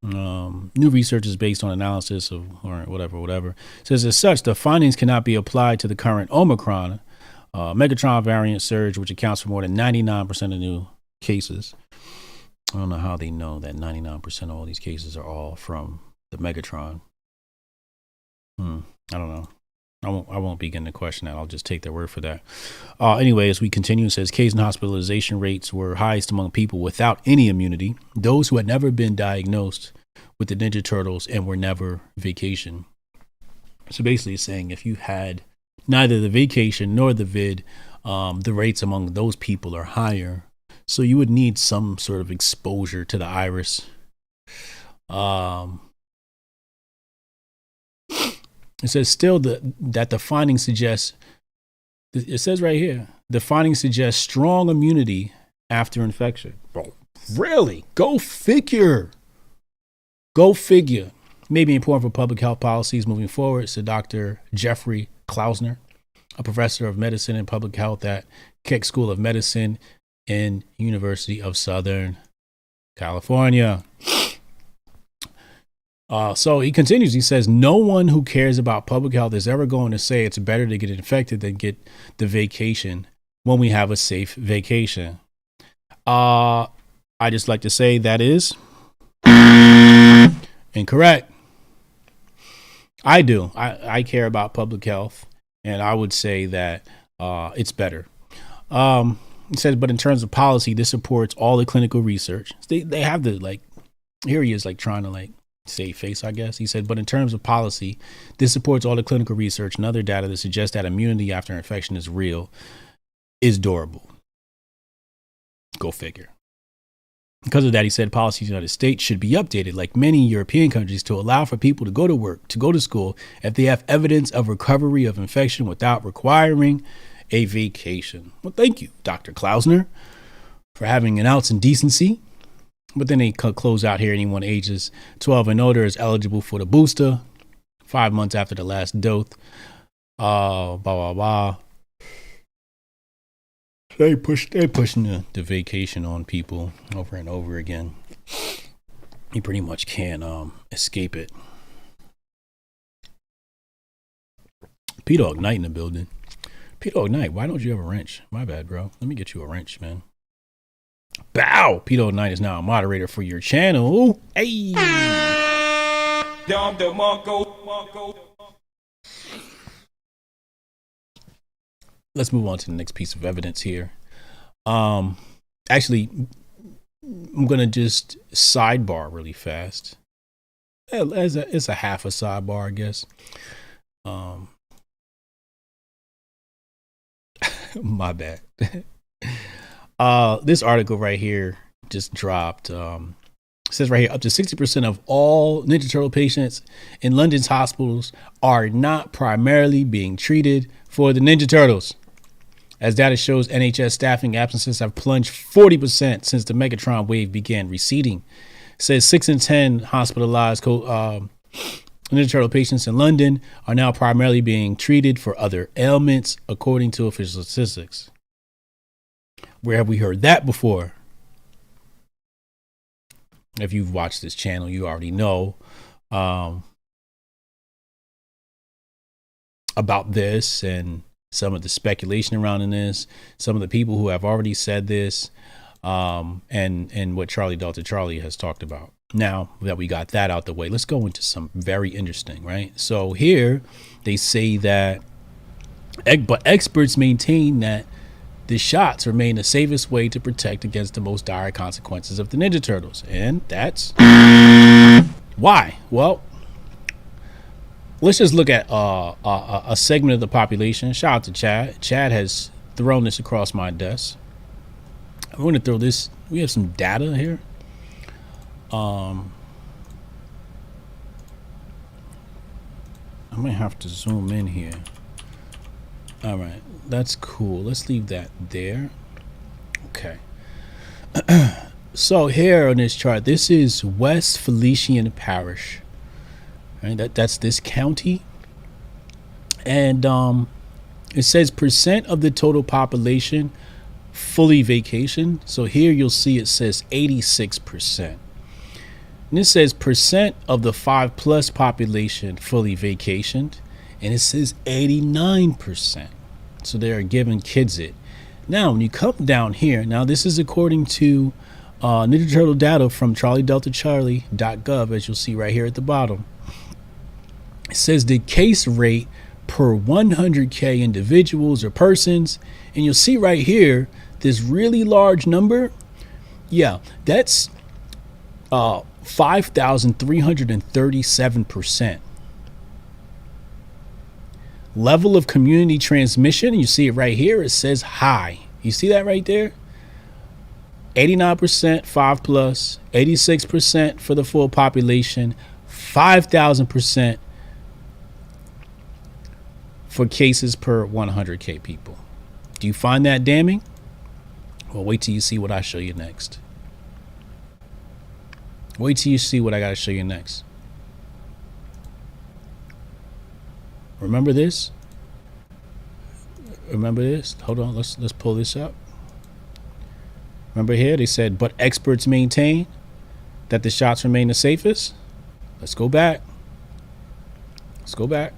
New research is based on analysis of or whatever. Says as such, the findings cannot be applied to the current Omicron Megatron variant surge, which accounts for more than 99% of new cases. I don't know how they know that 99% of all these cases are all from the Megatron. I don't know. I won't begin to question that. I'll just take their word for that. Anyway, as we continue, it says case and hospitalization rates were highest among people without any immunity, those who had never been diagnosed with the Ninja Turtles and were never vacation. So basically it's saying if you had neither the vacation nor the vid, the rates among those people are higher. So you would need some sort of exposure to the virus. It says still that the findings suggest, it says right here, the findings suggest strong immunity after infection. Bro, really? Go figure. May be important for public health policies moving forward, said Dr. Jeffrey Klausner, a professor of medicine and public health at Keck School of Medicine in University of Southern California. So he continues. He says, no one who cares about public health is ever going to say it's better to get infected than get the vacation when we have a safe vacation. I just like to say that is incorrect. I do. I care about public health, and I would say that it's better. He says, but in terms of policy, this supports all the clinical research. They have the, like, here he is, like, trying to, like, save face, I guess. He said, but in terms of policy, this supports all the clinical research and other data that suggests that immunity after infection is real, is durable. Go figure. Because of that, he said policies in the United States should be updated, like many European countries, to allow for people to go to work, to go to school, if they have evidence of recovery of infection without requiring a vacation. Well, thank you, Dr. Klausner, for having an ounce of decency. But then they close out here. Anyone ages 12 and older is eligible for the booster 5 months after the last dose. Blah, blah, blah. They pushing the vacation on people over and over again. You pretty much can't escape it. P-Dog Knight in the building. P-Dog Knight, why don't you have a wrench? My bad, bro. Let me get you a wrench, man. Bow! P-Dog Knight is now a moderator for your channel. Hey! Let's move on to the next piece of evidence here. Actually, I'm going to just sidebar really fast. It's a half a sidebar, I guess. My bad. This article right here just dropped. It says right here, up to 60% of all Ninja Turtle patients in London's hospitals are not primarily being treated for the Ninja Turtles. As data shows, NHS staffing absences have plunged 40% since the Megatron wave began receding. It says 6 in 10 hospitalized Ninja Turtle patients in London are now primarily being treated for other ailments, according to official statistics. Where have we heard that before? If you've watched this channel, you already know about this and some of the speculation around in this, some of the people who have already said this, and what Charlie Delta Charlie has talked about. Now that we got that out the way, let's go into some very interesting, right? So here they say that, but experts maintain that the shots remain the safest way to protect against the most dire consequences of the Ninja Turtles. And that's why. Well, let's just look at a segment of the population. Shout out to Chad. Chad has thrown this across my desk. I'm going to throw this. We have some data here. I might have to zoom in here. All right, that's cool. Let's leave that there. Okay. So here on this chart, this is West Felician Parish. Right, that's this county, and it says percent of the total population fully vacation. So here you'll see it says 86%, and it says percent of the 5+ population fully vacationed, and it says 89%. So they are giving kids it. Now, when you come down here, now this is according to Ninja Turtle data from charliedeltacharlie.gov, as you'll see right here at the bottom. It says the case rate per 100K individuals or persons. And you'll see right here, this really large number. Yeah, that's 5,337%. Level of community transmission, and you see it right here, it says high. You see that right there? 89% 5+, 86% for the full population, 5,000% for cases per 100K people. Do you find that damning? Well, wait till you see what I show you next. Wait till you see what I got to show you next. Remember this? Remember this? Hold on, let's pull this up. Remember here they said, but experts maintain that the shots remain the safest. Let's go back. Let's go back.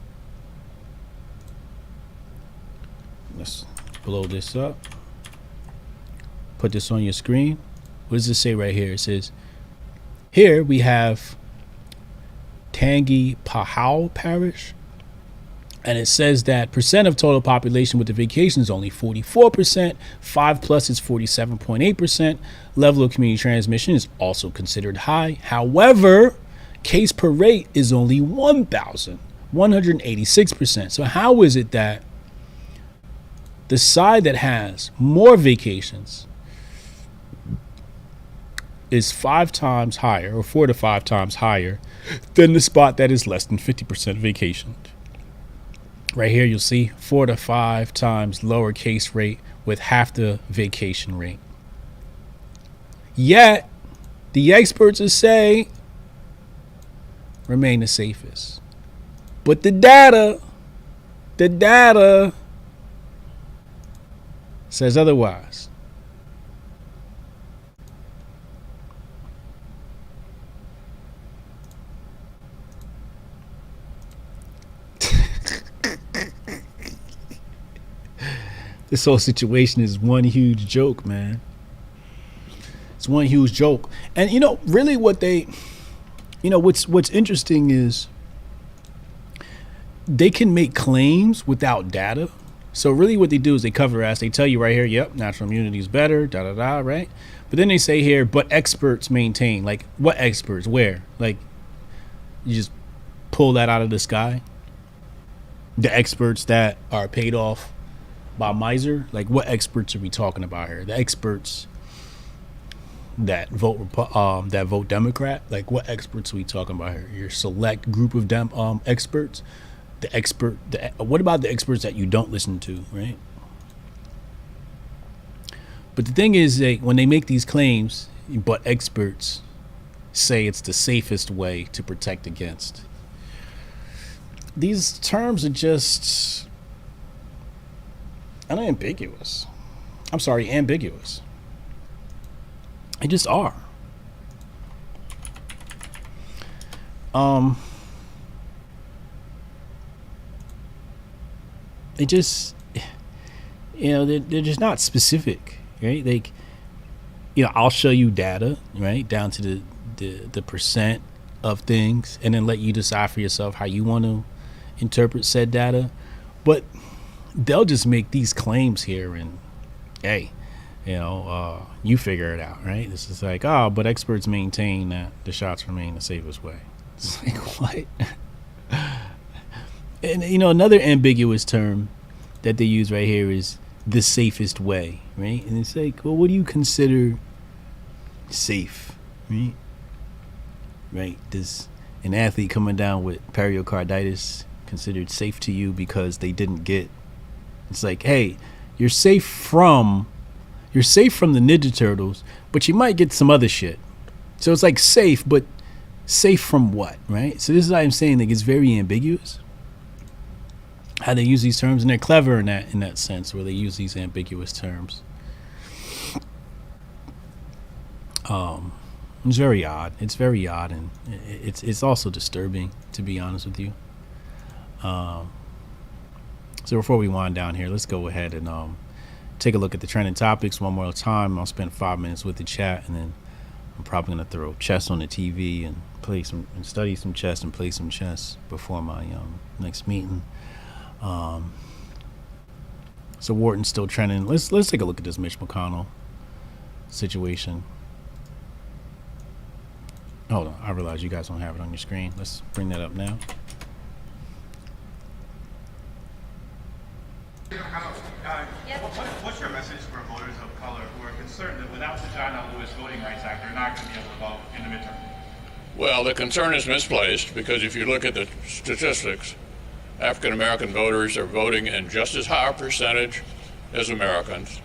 Let's blow this up. Put this on your screen. What does it say right here? It says, here we have Tangi Pahau Parish. And it says that percent of total population with the vacation is only 44%. 5+ is 47.8%. Level of community transmission is also considered high. However, case per rate is only 1,186%. So how is it that the side that has more vacations is 5 times higher, or 4 to 5 times higher, than the spot that is less than 50% vacationed? Right here, you'll see 4 to 5 times lower case rate with half the vacation rate. Yet, the experts will say remain the safest. But the data says otherwise. This whole situation is one huge joke, man. It's one huge joke. And you know, really what they, you know, what's interesting is they can make claims without data. So really what they do is they cover ass. They tell you right here, yep, natural immunity is better, right? But then they say here, but experts maintain. Like, what experts? Where? Like, you just pull that out of the sky? The experts that are paid off by Miser? Like, what experts are we talking about here? The experts that vote Democrat? Like, what experts are we talking about here? Your select group of experts? What about the experts that you don't listen to, right? But the thing is, when they make these claims, but experts say it's the safest way to protect against. These terms are just ambiguous. Ambiguous. They just are. They just, you know, they're just not specific, right? Like, you know, I'll show you data, right, down to the percent of things, and then let you decide for yourself how you want to interpret said data. But they'll just make these claims here, and hey, you know, you figure it out, right? This is like, but experts maintain that the shots remain the safest way. It's like, what? And you know, another ambiguous term that they use right here is the safest way, right? And it's like, well, what do you consider safe, right? Right? Does an athlete coming down with pericarditis considered safe to you because they didn't get? It's like, hey, you're safe from the Ninja Turtles, but you might get some other shit. So it's like safe, but safe from what, right? So this is why I'm saying, like, it's very ambiguous how they use these terms, and they're clever in that sense, where they use these ambiguous terms. It's very odd. It's very odd, and it's also disturbing, to be honest with you. So before we wind down here, let's go ahead and take a look at the trending topics one more time. I'll spend 5 minutes with the chat, and then I'm probably gonna throw chess on the TV and study some chess and play some chess before my next meeting. So Wharton's still trending. Let's take a look at this Mitch McConnell situation. Hold on, I realize you guys don't have it on your screen. Let's bring that up now. What's your message for voters of color who are concerned that without the John L. Lewis Voting Rights Act, they're not going to be able to vote in the midterm? Well, the concern is misplaced, because if you look at the statistics, African American voters are voting in just as high a percentage as Americans.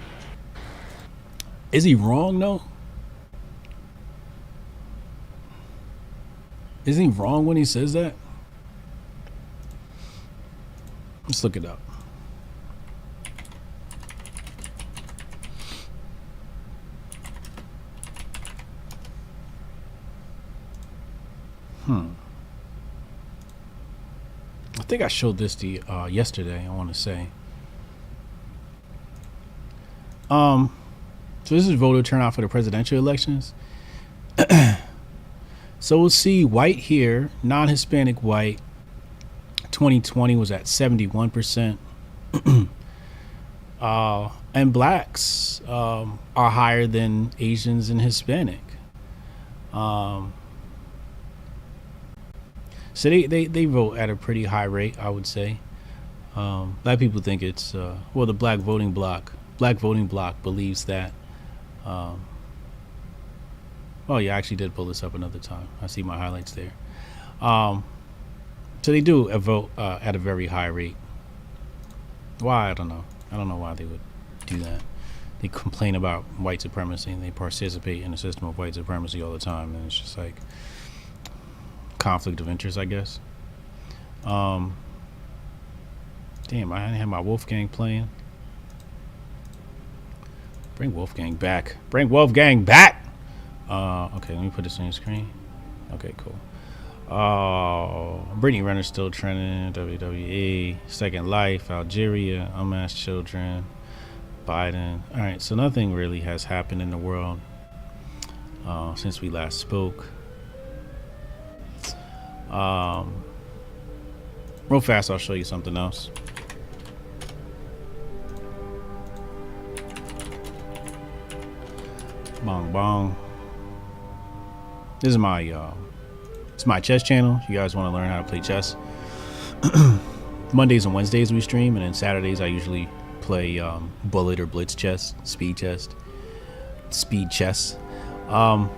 Is he wrong though? Is he wrong when he says that? Let's look it up. I think I showed this to you yesterday, I want to say. So this is voter turnout for the presidential elections. So we'll see white here, non-Hispanic white. 2020 was at 71%. And blacks are higher than Asians and Hispanic. So they vote at a pretty high rate, I would say. Black people think it's the black voting bloc believes that. Oh yeah, I actually did pull this up another time. I see my highlights there. So they do vote at a very high rate. Why? I don't know. I don't know why they would do that. They complain about white supremacy and they participate in the system of white supremacy all the time, and it's just like conflict of interest, I guess. Damn, I didn't have my Wolfgang playing. Bring Wolfgang back. Bring Wolfgang back. Okay, let me put this on your screen. Okay, cool. Brittany Renner's still trending. WWE, Second Life, Algeria, unmasked children, Biden. All right, so nothing really has happened in the world since we last spoke. Real fast, I'll show you something else. Bong bong. This is my it's my chess channel. If you guys want to learn how to play chess. Mondays and Wednesdays we stream, and then Saturdays I usually play bullet or blitz chess, speed chess. But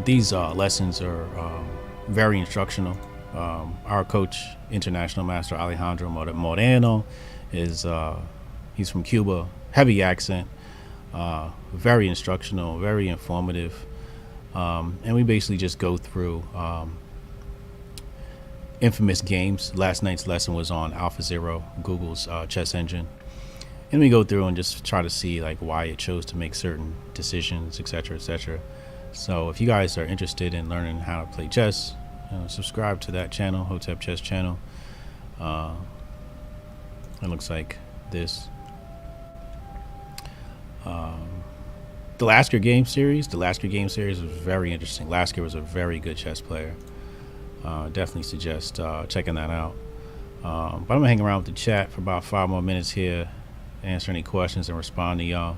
these lessons are very instructional. Our coach, international master Alejandro Moreno, is he's from Cuba, heavy accent, very instructional, very informative, and we basically just go through infamous games. Last night's lesson was on AlphaZero, Google's chess engine, and we go through and just try to see like why it chose to make certain decisions, etc., etc. So if you guys are interested in learning how to play chess, subscribe to that channel, Hotep Chess channel. It looks like this. The Lasker game series. The Lasker game series was very interesting. Lasker was a very good chess player. Definitely suggest checking that out. But I'm gonna hang around with the chat for about 5 more minutes here, answer any questions and respond to y'all.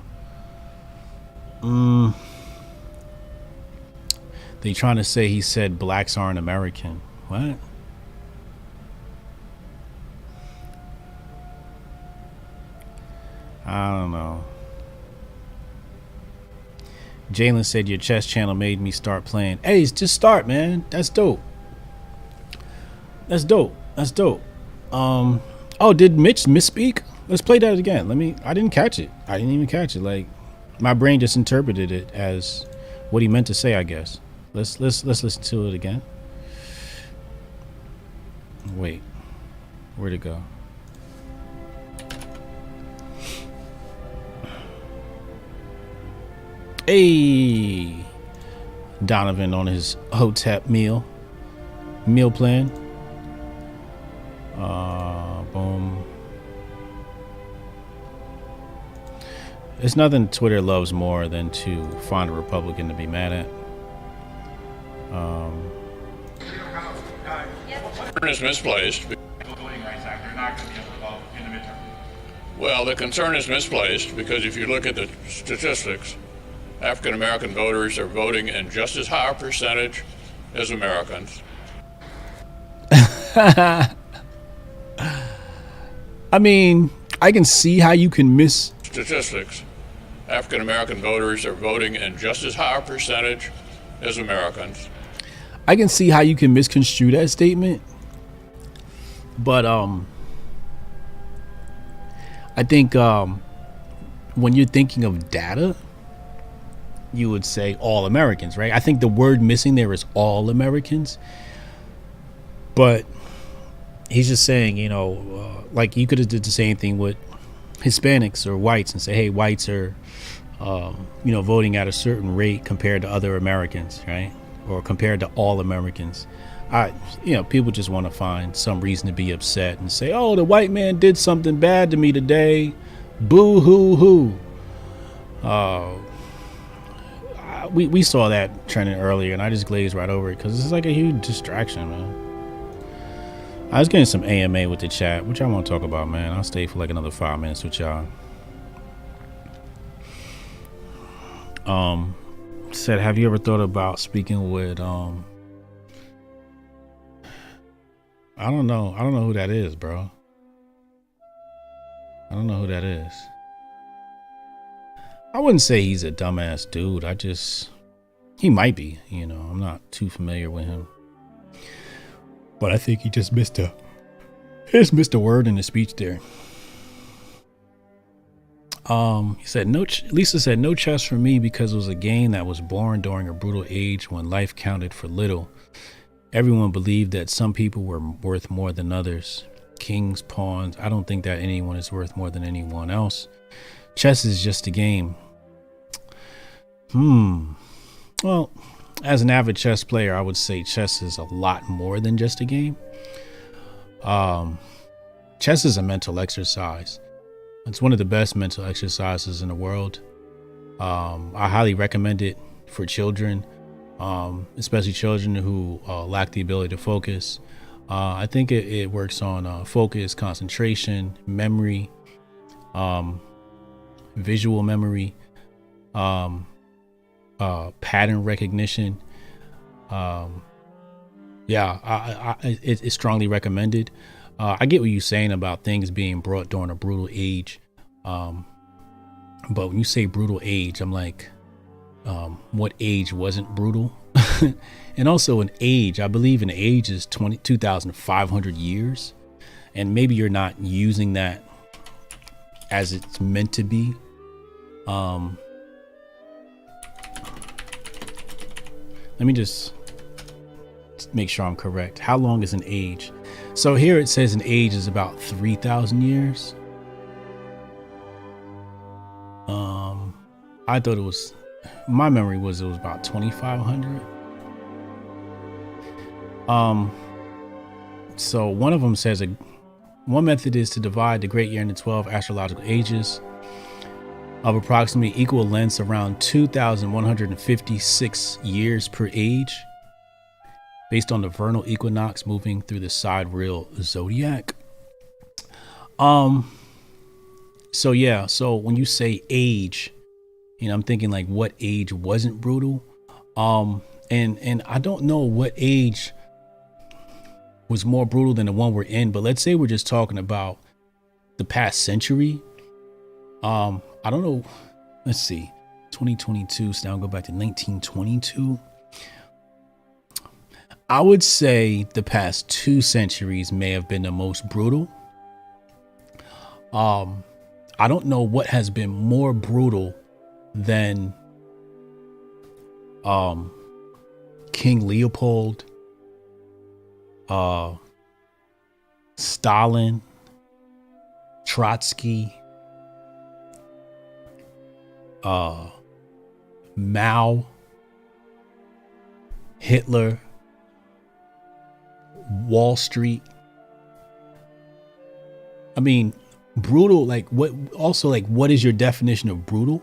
They trying to say he said blacks aren't American. What? I don't know. Jalen said your chess channel made me start playing. Hey, just start, man. That's dope. That's dope. That's dope. Oh, did Mitch misspeak? Let's play that again. I didn't catch it. I didn't even catch it. Like, my brain just interpreted it as what he meant to say, I guess. Let's listen to it again. Wait, where'd it go? Hey, Donovan on his Hotep meal plan. Boom. There's nothing Twitter loves more than to find a Republican to be mad at. Is misplaced. Voting Rights Act, they're not going to be able to vote in the midterm. Well, the concern is misplaced because if you look at the statistics, African American voters are voting in just as high a percentage as Americans. I mean, I can see how you can miss statistics. African American voters are voting in just as high a percentage as Americans. I can see how you can misconstrue that statement, but I think when you're thinking of data, you would say all Americans, right? I think the word missing there is all Americans, but he's just saying, you know, like you could have did the same thing with Hispanics or whites and say, hey, whites are, you know, voting at a certain rate compared to other Americans, right? or compared to all Americans. People just want to find some reason to be upset and say, oh, the white man did something bad to me today. Boo hoo hoo. We saw that trending earlier, and I just glazed right over it because it's like a huge distraction, man. I was getting some AMA with the chat, which I won't talk about, man. I'll stay for like another 5 minutes with y'all. Said, have you ever thought about speaking with I don't know who that is, bro. I don't know who that is. I wouldn't say he's a dumbass dude. He might be, I'm not too familiar with him. But I think he just missed a word in the speech there. He said, Lisa said, no chess for me because it was a game that was born during a brutal age when life counted for little. Everyone believed that some people were worth more than others. Kings, pawns. I don't think that anyone is worth more than anyone else. Chess is just a game. Well, as an avid chess player, I would say chess is a lot more than just a game. Chess is a mental exercise. It's one of the best mental exercises in the world. I highly recommend it for children, especially children who lack the ability to focus. I think it works on focus, concentration, memory, visual memory, pattern recognition. It's strongly recommended. I get what you're saying about things being brought during a brutal age. But when you say brutal age, I'm like, what age wasn't brutal? And also an age, I believe an age is 2,500 years. And maybe you're not using that as it's meant to be. Let me just make sure I'm correct. How long is an age? So here it says an age is about 3,000 years. I thought my memory was it was about 2,500. So one of them says one method is to divide the great year into 12 astrological ages of approximately equal lengths around 2,156 years per age, based on the vernal equinox moving through the sidereal zodiac. So when you say age, I'm thinking like what age wasn't brutal? And I don't know what age was more brutal than the one we're in, but let's say we're just talking about the past century. I don't know. Let's see, 2022. So now I'll go back to 1922. I would say the past 2 centuries may have been the most brutal. I don't know what has been more brutal than King Leopold, Stalin, Trotsky, Mao, Hitler, Wall Street. I mean, brutal, like what is your definition of brutal?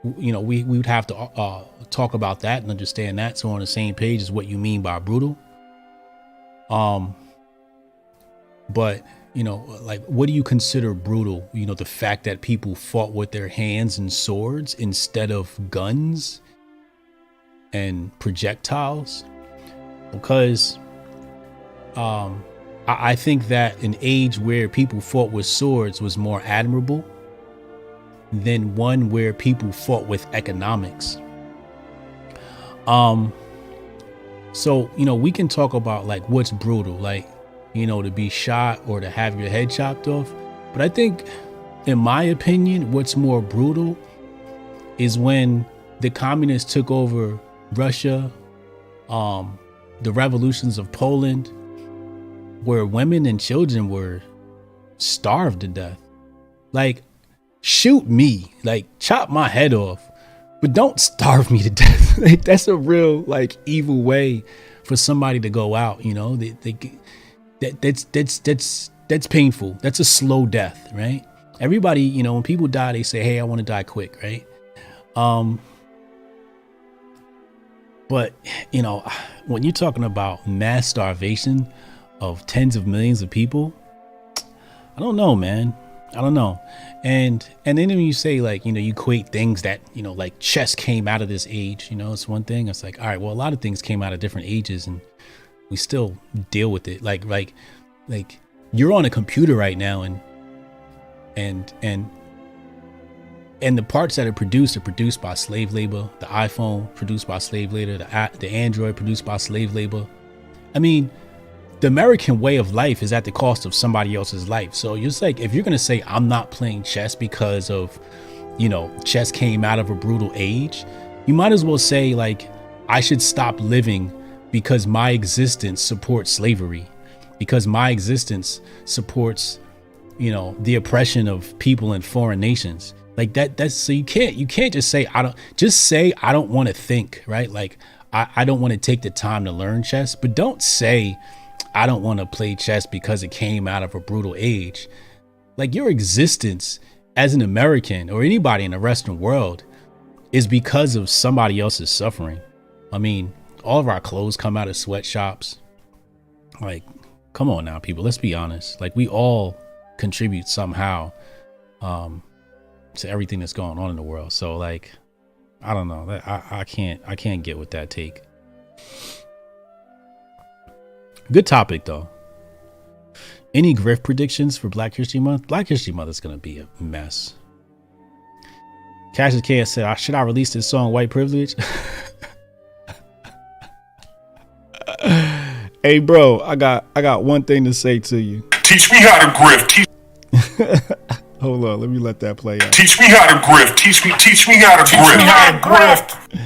We would have to talk about that and understand that, so we're on the same page as what you mean by brutal. But like, what do you consider brutal? The fact that people fought with their hands and swords instead of guns and projectiles? Because I think that an age where people fought with swords was more admirable than one where people fought with economics. So we can talk about like what's brutal, like to be shot or to have your head chopped off. But I think, in my opinion, what's more brutal is when the communists took over Russia, the revolutions of Poland, where women and children were starved to death. Like, shoot me, like chop my head off, but don't starve me to death. Like, that's a real like evil way for somebody to go out. You know, that's painful. That's a slow death, right? Everybody, you know, when people die, they say, "Hey, I want to die quick," right? But you know, when you're talking about mass starvation of tens of millions of people, I don't know, man. I don't know. And then when you say, like, you know, you equate things that, you know, like chess came out of this age, you know, it's one thing. It's like, all right, well, a lot of things came out of different ages and we still deal with it. Like you're on a computer right now and the parts that are produced by slave labor. The iPhone produced by slave labor, the Android produced by slave labor. I mean, the American way of life is at the cost of somebody else's life. So you're just like, if you're going to say I'm not playing chess because of, you know, chess came out of a brutal age, you might as well say, like, I should stop living because my existence supports slavery, because my existence supports, you know, the oppression of people in foreign nations. Like that's so you can't just say I don't want to think, right? Like I don't want to take the time to learn chess, but don't say I don't want to play chess because it came out of a brutal age. Like, your existence as an American or anybody in the Western world is because of somebody else's suffering. I mean, all of our clothes come out of sweatshops. Like, come on now, people, let's be honest. Like, we all contribute somehow to everything that's going on in the world. So, like, I don't know. I can't get with that take. Good topic, though. Any grift predictions for Black History Month? Black History Month is going to be a mess. Cassius K said, should I release this song, White Privilege? Hey, bro, I got one thing to say to you. Teach me how to grift. Hold on, let me let that play out. Teach me how to grift. Teach me how to grift. Teach me how to grift.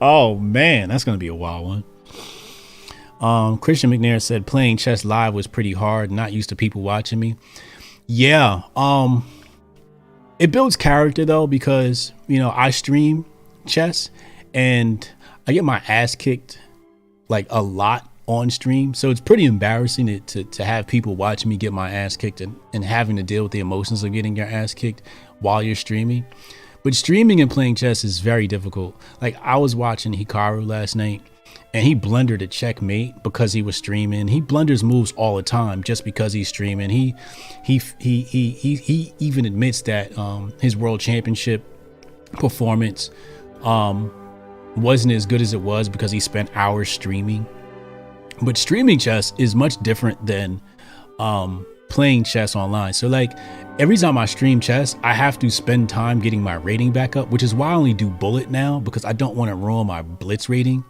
Oh, man, that's going to be a wild one. Christian McNair said playing chess live was pretty hard. Not used to people watching me. Yeah. It builds character though, because, you know, I stream chess and I get my ass kicked like a lot on stream. So it's pretty embarrassing to have people watching me get my ass kicked and having to deal with the emotions of getting your ass kicked while you're streaming. But streaming and playing chess is very difficult. Like, I was watching Hikaru last night and he blundered a checkmate because he was streaming. He blunders moves all the time just because he's streaming. He even admits that his world championship performance wasn't as good as it was because he spent hours streaming. But streaming chess is much different than playing chess online. So, like, every time I stream chess, I have to spend time getting my rating back up, which is why I only do bullet now, because I don't want to ruin my blitz rating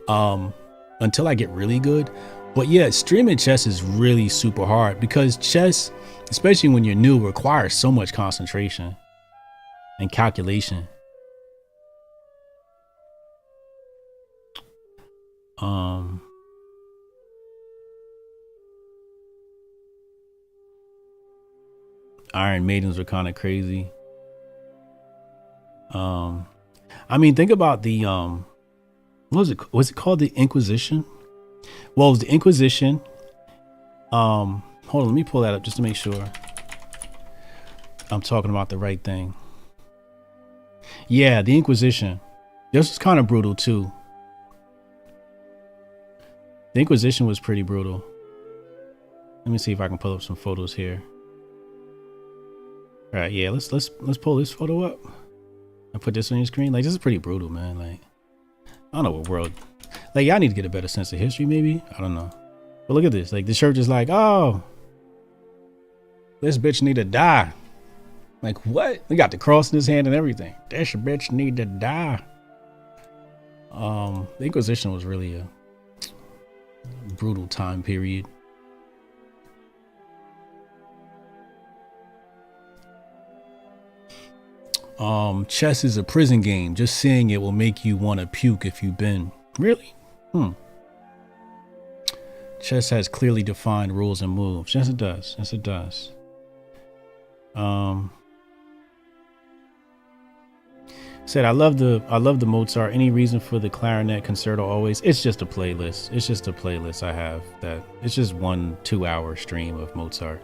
until I get really good. But yeah, streaming chess is really super hard because chess, especially when you're new, requires so much concentration and calculation. Iron Maidens were kind of crazy. I mean, think about the what was it called? The Inquisition? Well, it was the Inquisition. Hold on, let me pull that up just to make sure I'm talking about the right thing. Yeah, the Inquisition. This was kind of brutal too. The Inquisition was pretty brutal. Let me see if I can pull up some photos here. All right, yeah, let's pull this photo up and put this on your screen. Like, this is pretty brutal, man. Like, I don't know what world. Like, y'all need to get a better sense of history, maybe. I don't know. But look at this. Like, the church is like, oh, this bitch need to die. Like, what? He got the cross in his hand and everything. This bitch need to die. The Inquisition was really a brutal time period. Chess is a prison game. Just seeing it will make you want to puke if you've been. Really? Chess has clearly defined rules and moves. Yes, it does. Yes, it does. Said I love the Mozart. Any reason for the clarinet concerto always? It's just a playlist. It's just a playlist I have that it's just 1-2 hour stream of Mozart.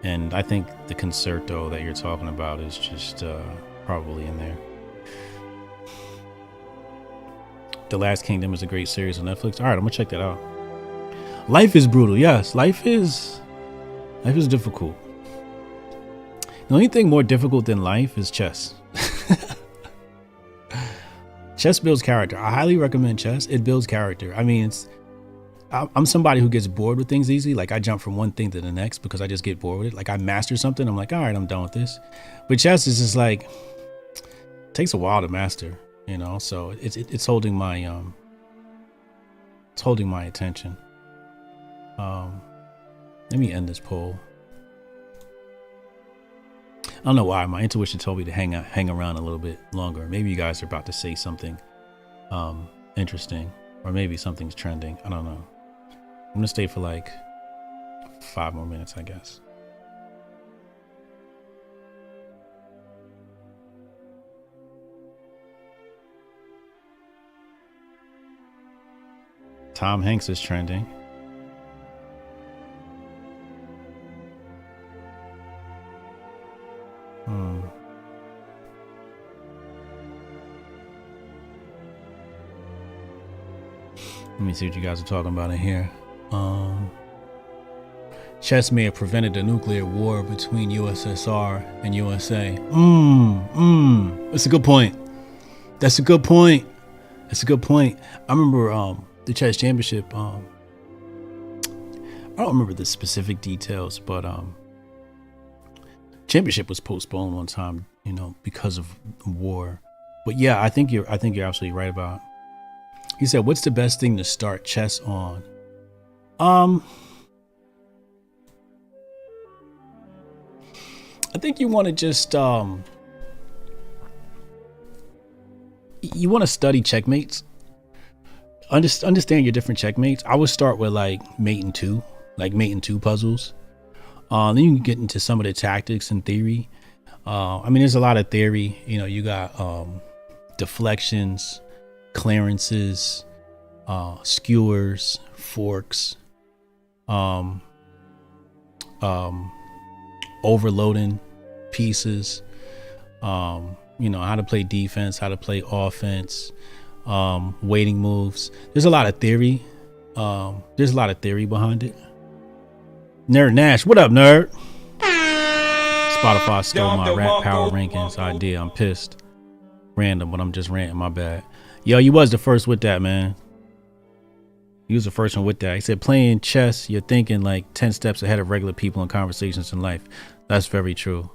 And I think the concerto that you're talking about is just probably in there. The Last Kingdom is a great series on Netflix. All right, I'm gonna check that out. Life is brutal. Yes, life is difficult. The only thing more difficult than life is chess. Chess builds character. I highly recommend chess. It builds character. I mean, I'm somebody who gets bored with things easily. Like I jump from one thing to the next because I just get bored with it. Like I master something, I'm like, all right, I'm done with this. But chess is just like, it takes a while to master, you know. So it's holding my attention. Let me end this poll. I don't know why. My intuition told me to hang around a little bit longer. Maybe you guys are about to say something interesting, or maybe something's trending. I don't know. I'm gonna stay for like 5 more minutes, I guess. Tom Hanks is trending. Let me see what you guys are talking about in here. Chess may have prevented the nuclear war between USSR and USA. That's a good point. That's a good point. That's a good point. I remember the chess championship. I don't remember the specific details, but championship was postponed one time, you know, because of war. But yeah, I think you're absolutely right about. He said, "What's the best thing to start chess on?" I think you want to just you want to study checkmates. Understand your different checkmates. I would start with like mate and two puzzles. Then you can get into some of the tactics and theory. I mean, there's a lot of theory. You know, you got deflections, clearances, skewers, forks, overloading pieces, you know, how to play defense, how to play offense, waiting moves. There's a lot of theory. There's a lot of theory behind it. Nerd Nash, what up, nerd? Spotify stole my rap power rankings idea. I'm pissed. Random, but I'm just ranting, my bad. Yo, you was the first with that, man. You was the first one with that. He said, playing chess, you're thinking like 10 steps ahead of regular people in conversations in life. That's very true.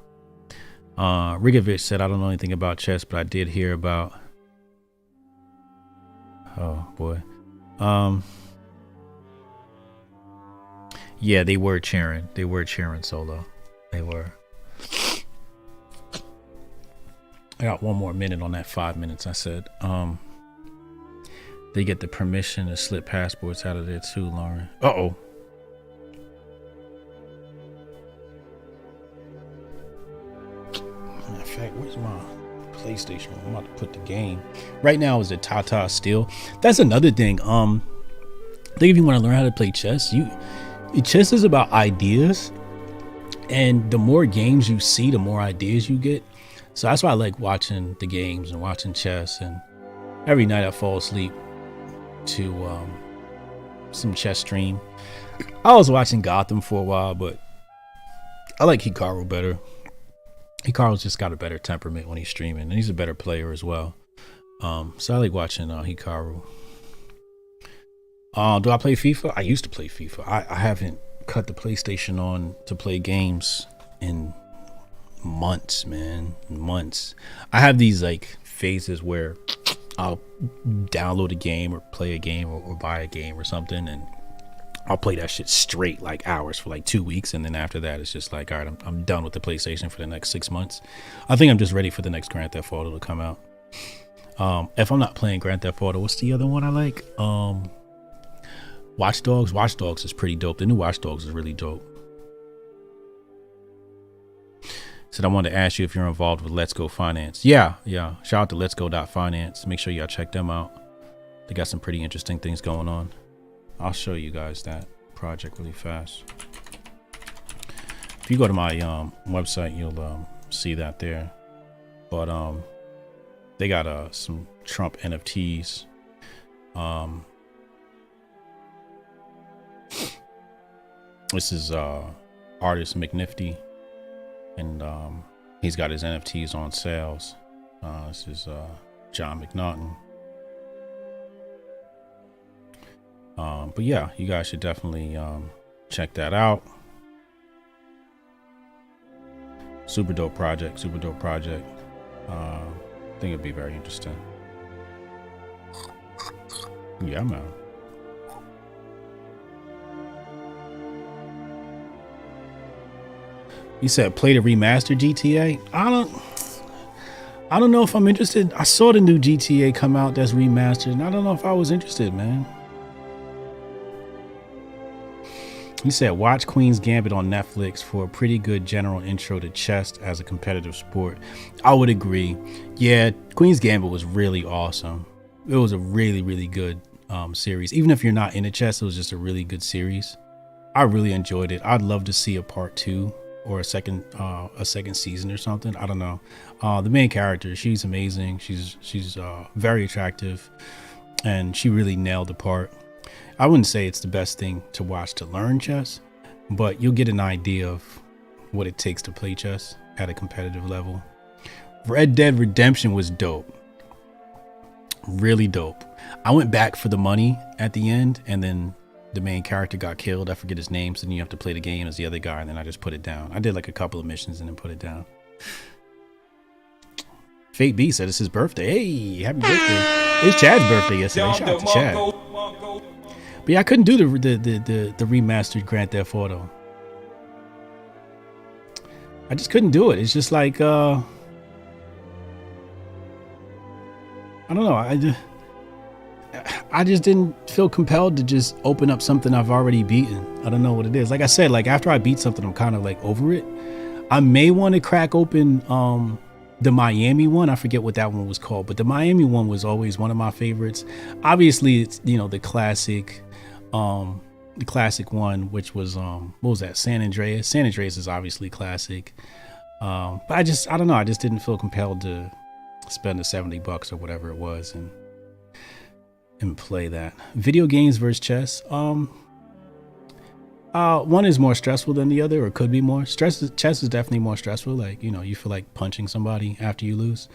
Rigovich said, I don't know anything about chess, but I did hear about. Oh boy. Yeah, they were cheering. They were cheering solo. They were. I got 1 more minute on that 5 minutes. I said, they get the permission to slip passports out of there too, Lauren. Uh-oh. Matter of fact, where's my PlayStation? I'm about to put the game. Right now is a Tata Steel. That's another thing. I think if you want to learn how to play chess, chess is about ideas. And the more games you see, the more ideas you get. So that's why I like watching the games and watching chess. And every night I fall asleep to some chess stream. I was watching Gotham for a while, but I like Hikaru better. Hikaru's just got a better temperament when he's streaming, and he's a better player as well. So I like watching Hikaru. Do I play FIFA? I used to play FIFA. I haven't cut the PlayStation on to play games in months, man. Months. I have these like phases where I'll download a game or play a game or buy a game or something, and I'll play that shit straight like hours for like 2 weeks, and then after that it's just like, all right, I'm done with the PlayStation for the next 6 months. I think I'm just ready for the next Grand Theft Auto to come out. If I'm not playing Grand Theft Auto, what's the other one I like? Watch Dogs. Watch Dogs is pretty dope. The new Watch Dogs is really dope. Said I wanted to ask you if you're involved with Let's Go Finance. Yeah. Shout out to Let's Go.finance. Make sure y'all check them out. They got some pretty interesting things going on. I'll show you guys that project really fast. If you go to my website, you'll see that there. But they got some Trump NFTs. This is artist McNifty, and he's got his NFTs on sales. This is John McNaughton. But yeah, you guys should definitely check that out. Super dope project. I think it'd be very interesting. Yeah, man. You said play the remastered GTA? I don't know if I'm interested. I saw the new GTA come out that's remastered, and I don't know if I was interested, man. He said, watch Queen's Gambit on Netflix for a pretty good general intro to chess as a competitive sport. I would agree. Yeah, Queen's Gambit was really awesome. It was a really, really good series. Even if you're not into chess, it was just a really good series. I really enjoyed it. I'd love to see a part 2 or a second season or something. I don't know. The main character, she's amazing. She's very attractive, and she really nailed the part. I wouldn't say it's the best thing to watch to learn chess, but you'll get an idea of what it takes to play chess at a competitive level. Red Dead Redemption was dope. Really dope. I went back for the money at the end, and then the main character got killed. I forget his name, so then you have to play the game as the other guy, and then I just put it down. I did like a couple of missions and then put it down. Fate B said it's his birthday. Hey, happy birthday. It's Chad's birthday yesterday. Shout out to Chad. But yeah, I couldn't do the remastered Grand Theft Auto. I just couldn't do it. It's just like I don't know. I just didn't feel compelled to just open up something I've already beaten. I don't know what it is. Like I said, like after I beat something, I'm kind of like over it. I may want to crack open the Miami one. I forget what that one was called, but the Miami one was always one of my favorites. Obviously, it's, you know, the classic one, which was what was that? San Andreas. San Andreas is obviously classic. But I don't know. I just didn't feel compelled to spend the $70 or whatever it was and play that. Video games versus chess. One is more stressful than the other, or could be more. Chess is definitely more stressful. Like, you know, you feel like punching somebody after you lose.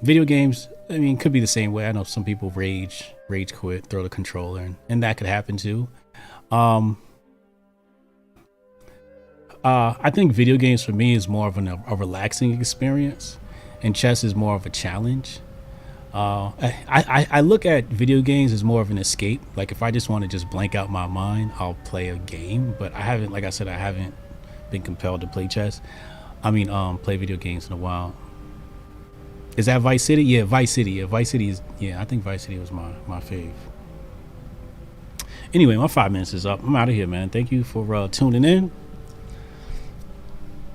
Video games, I mean, could be the same way. I know some people rage quit, throw the controller, and that could happen too. I think video games for me is more of a relaxing experience, and chess is more of a challenge. I look at video games as more of an escape. Like if I just want to just blank out my mind, I'll play a game. But I haven't been compelled to play chess. Play video games in a while. Is that Vice City? Yeah, Vice City. Yeah, Vice City is. Yeah, I think Vice City was my fave. Anyway, my 5 minutes is up. I'm out of here, man. Thank you for tuning in.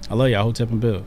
I love y'all. Hotep and Bill.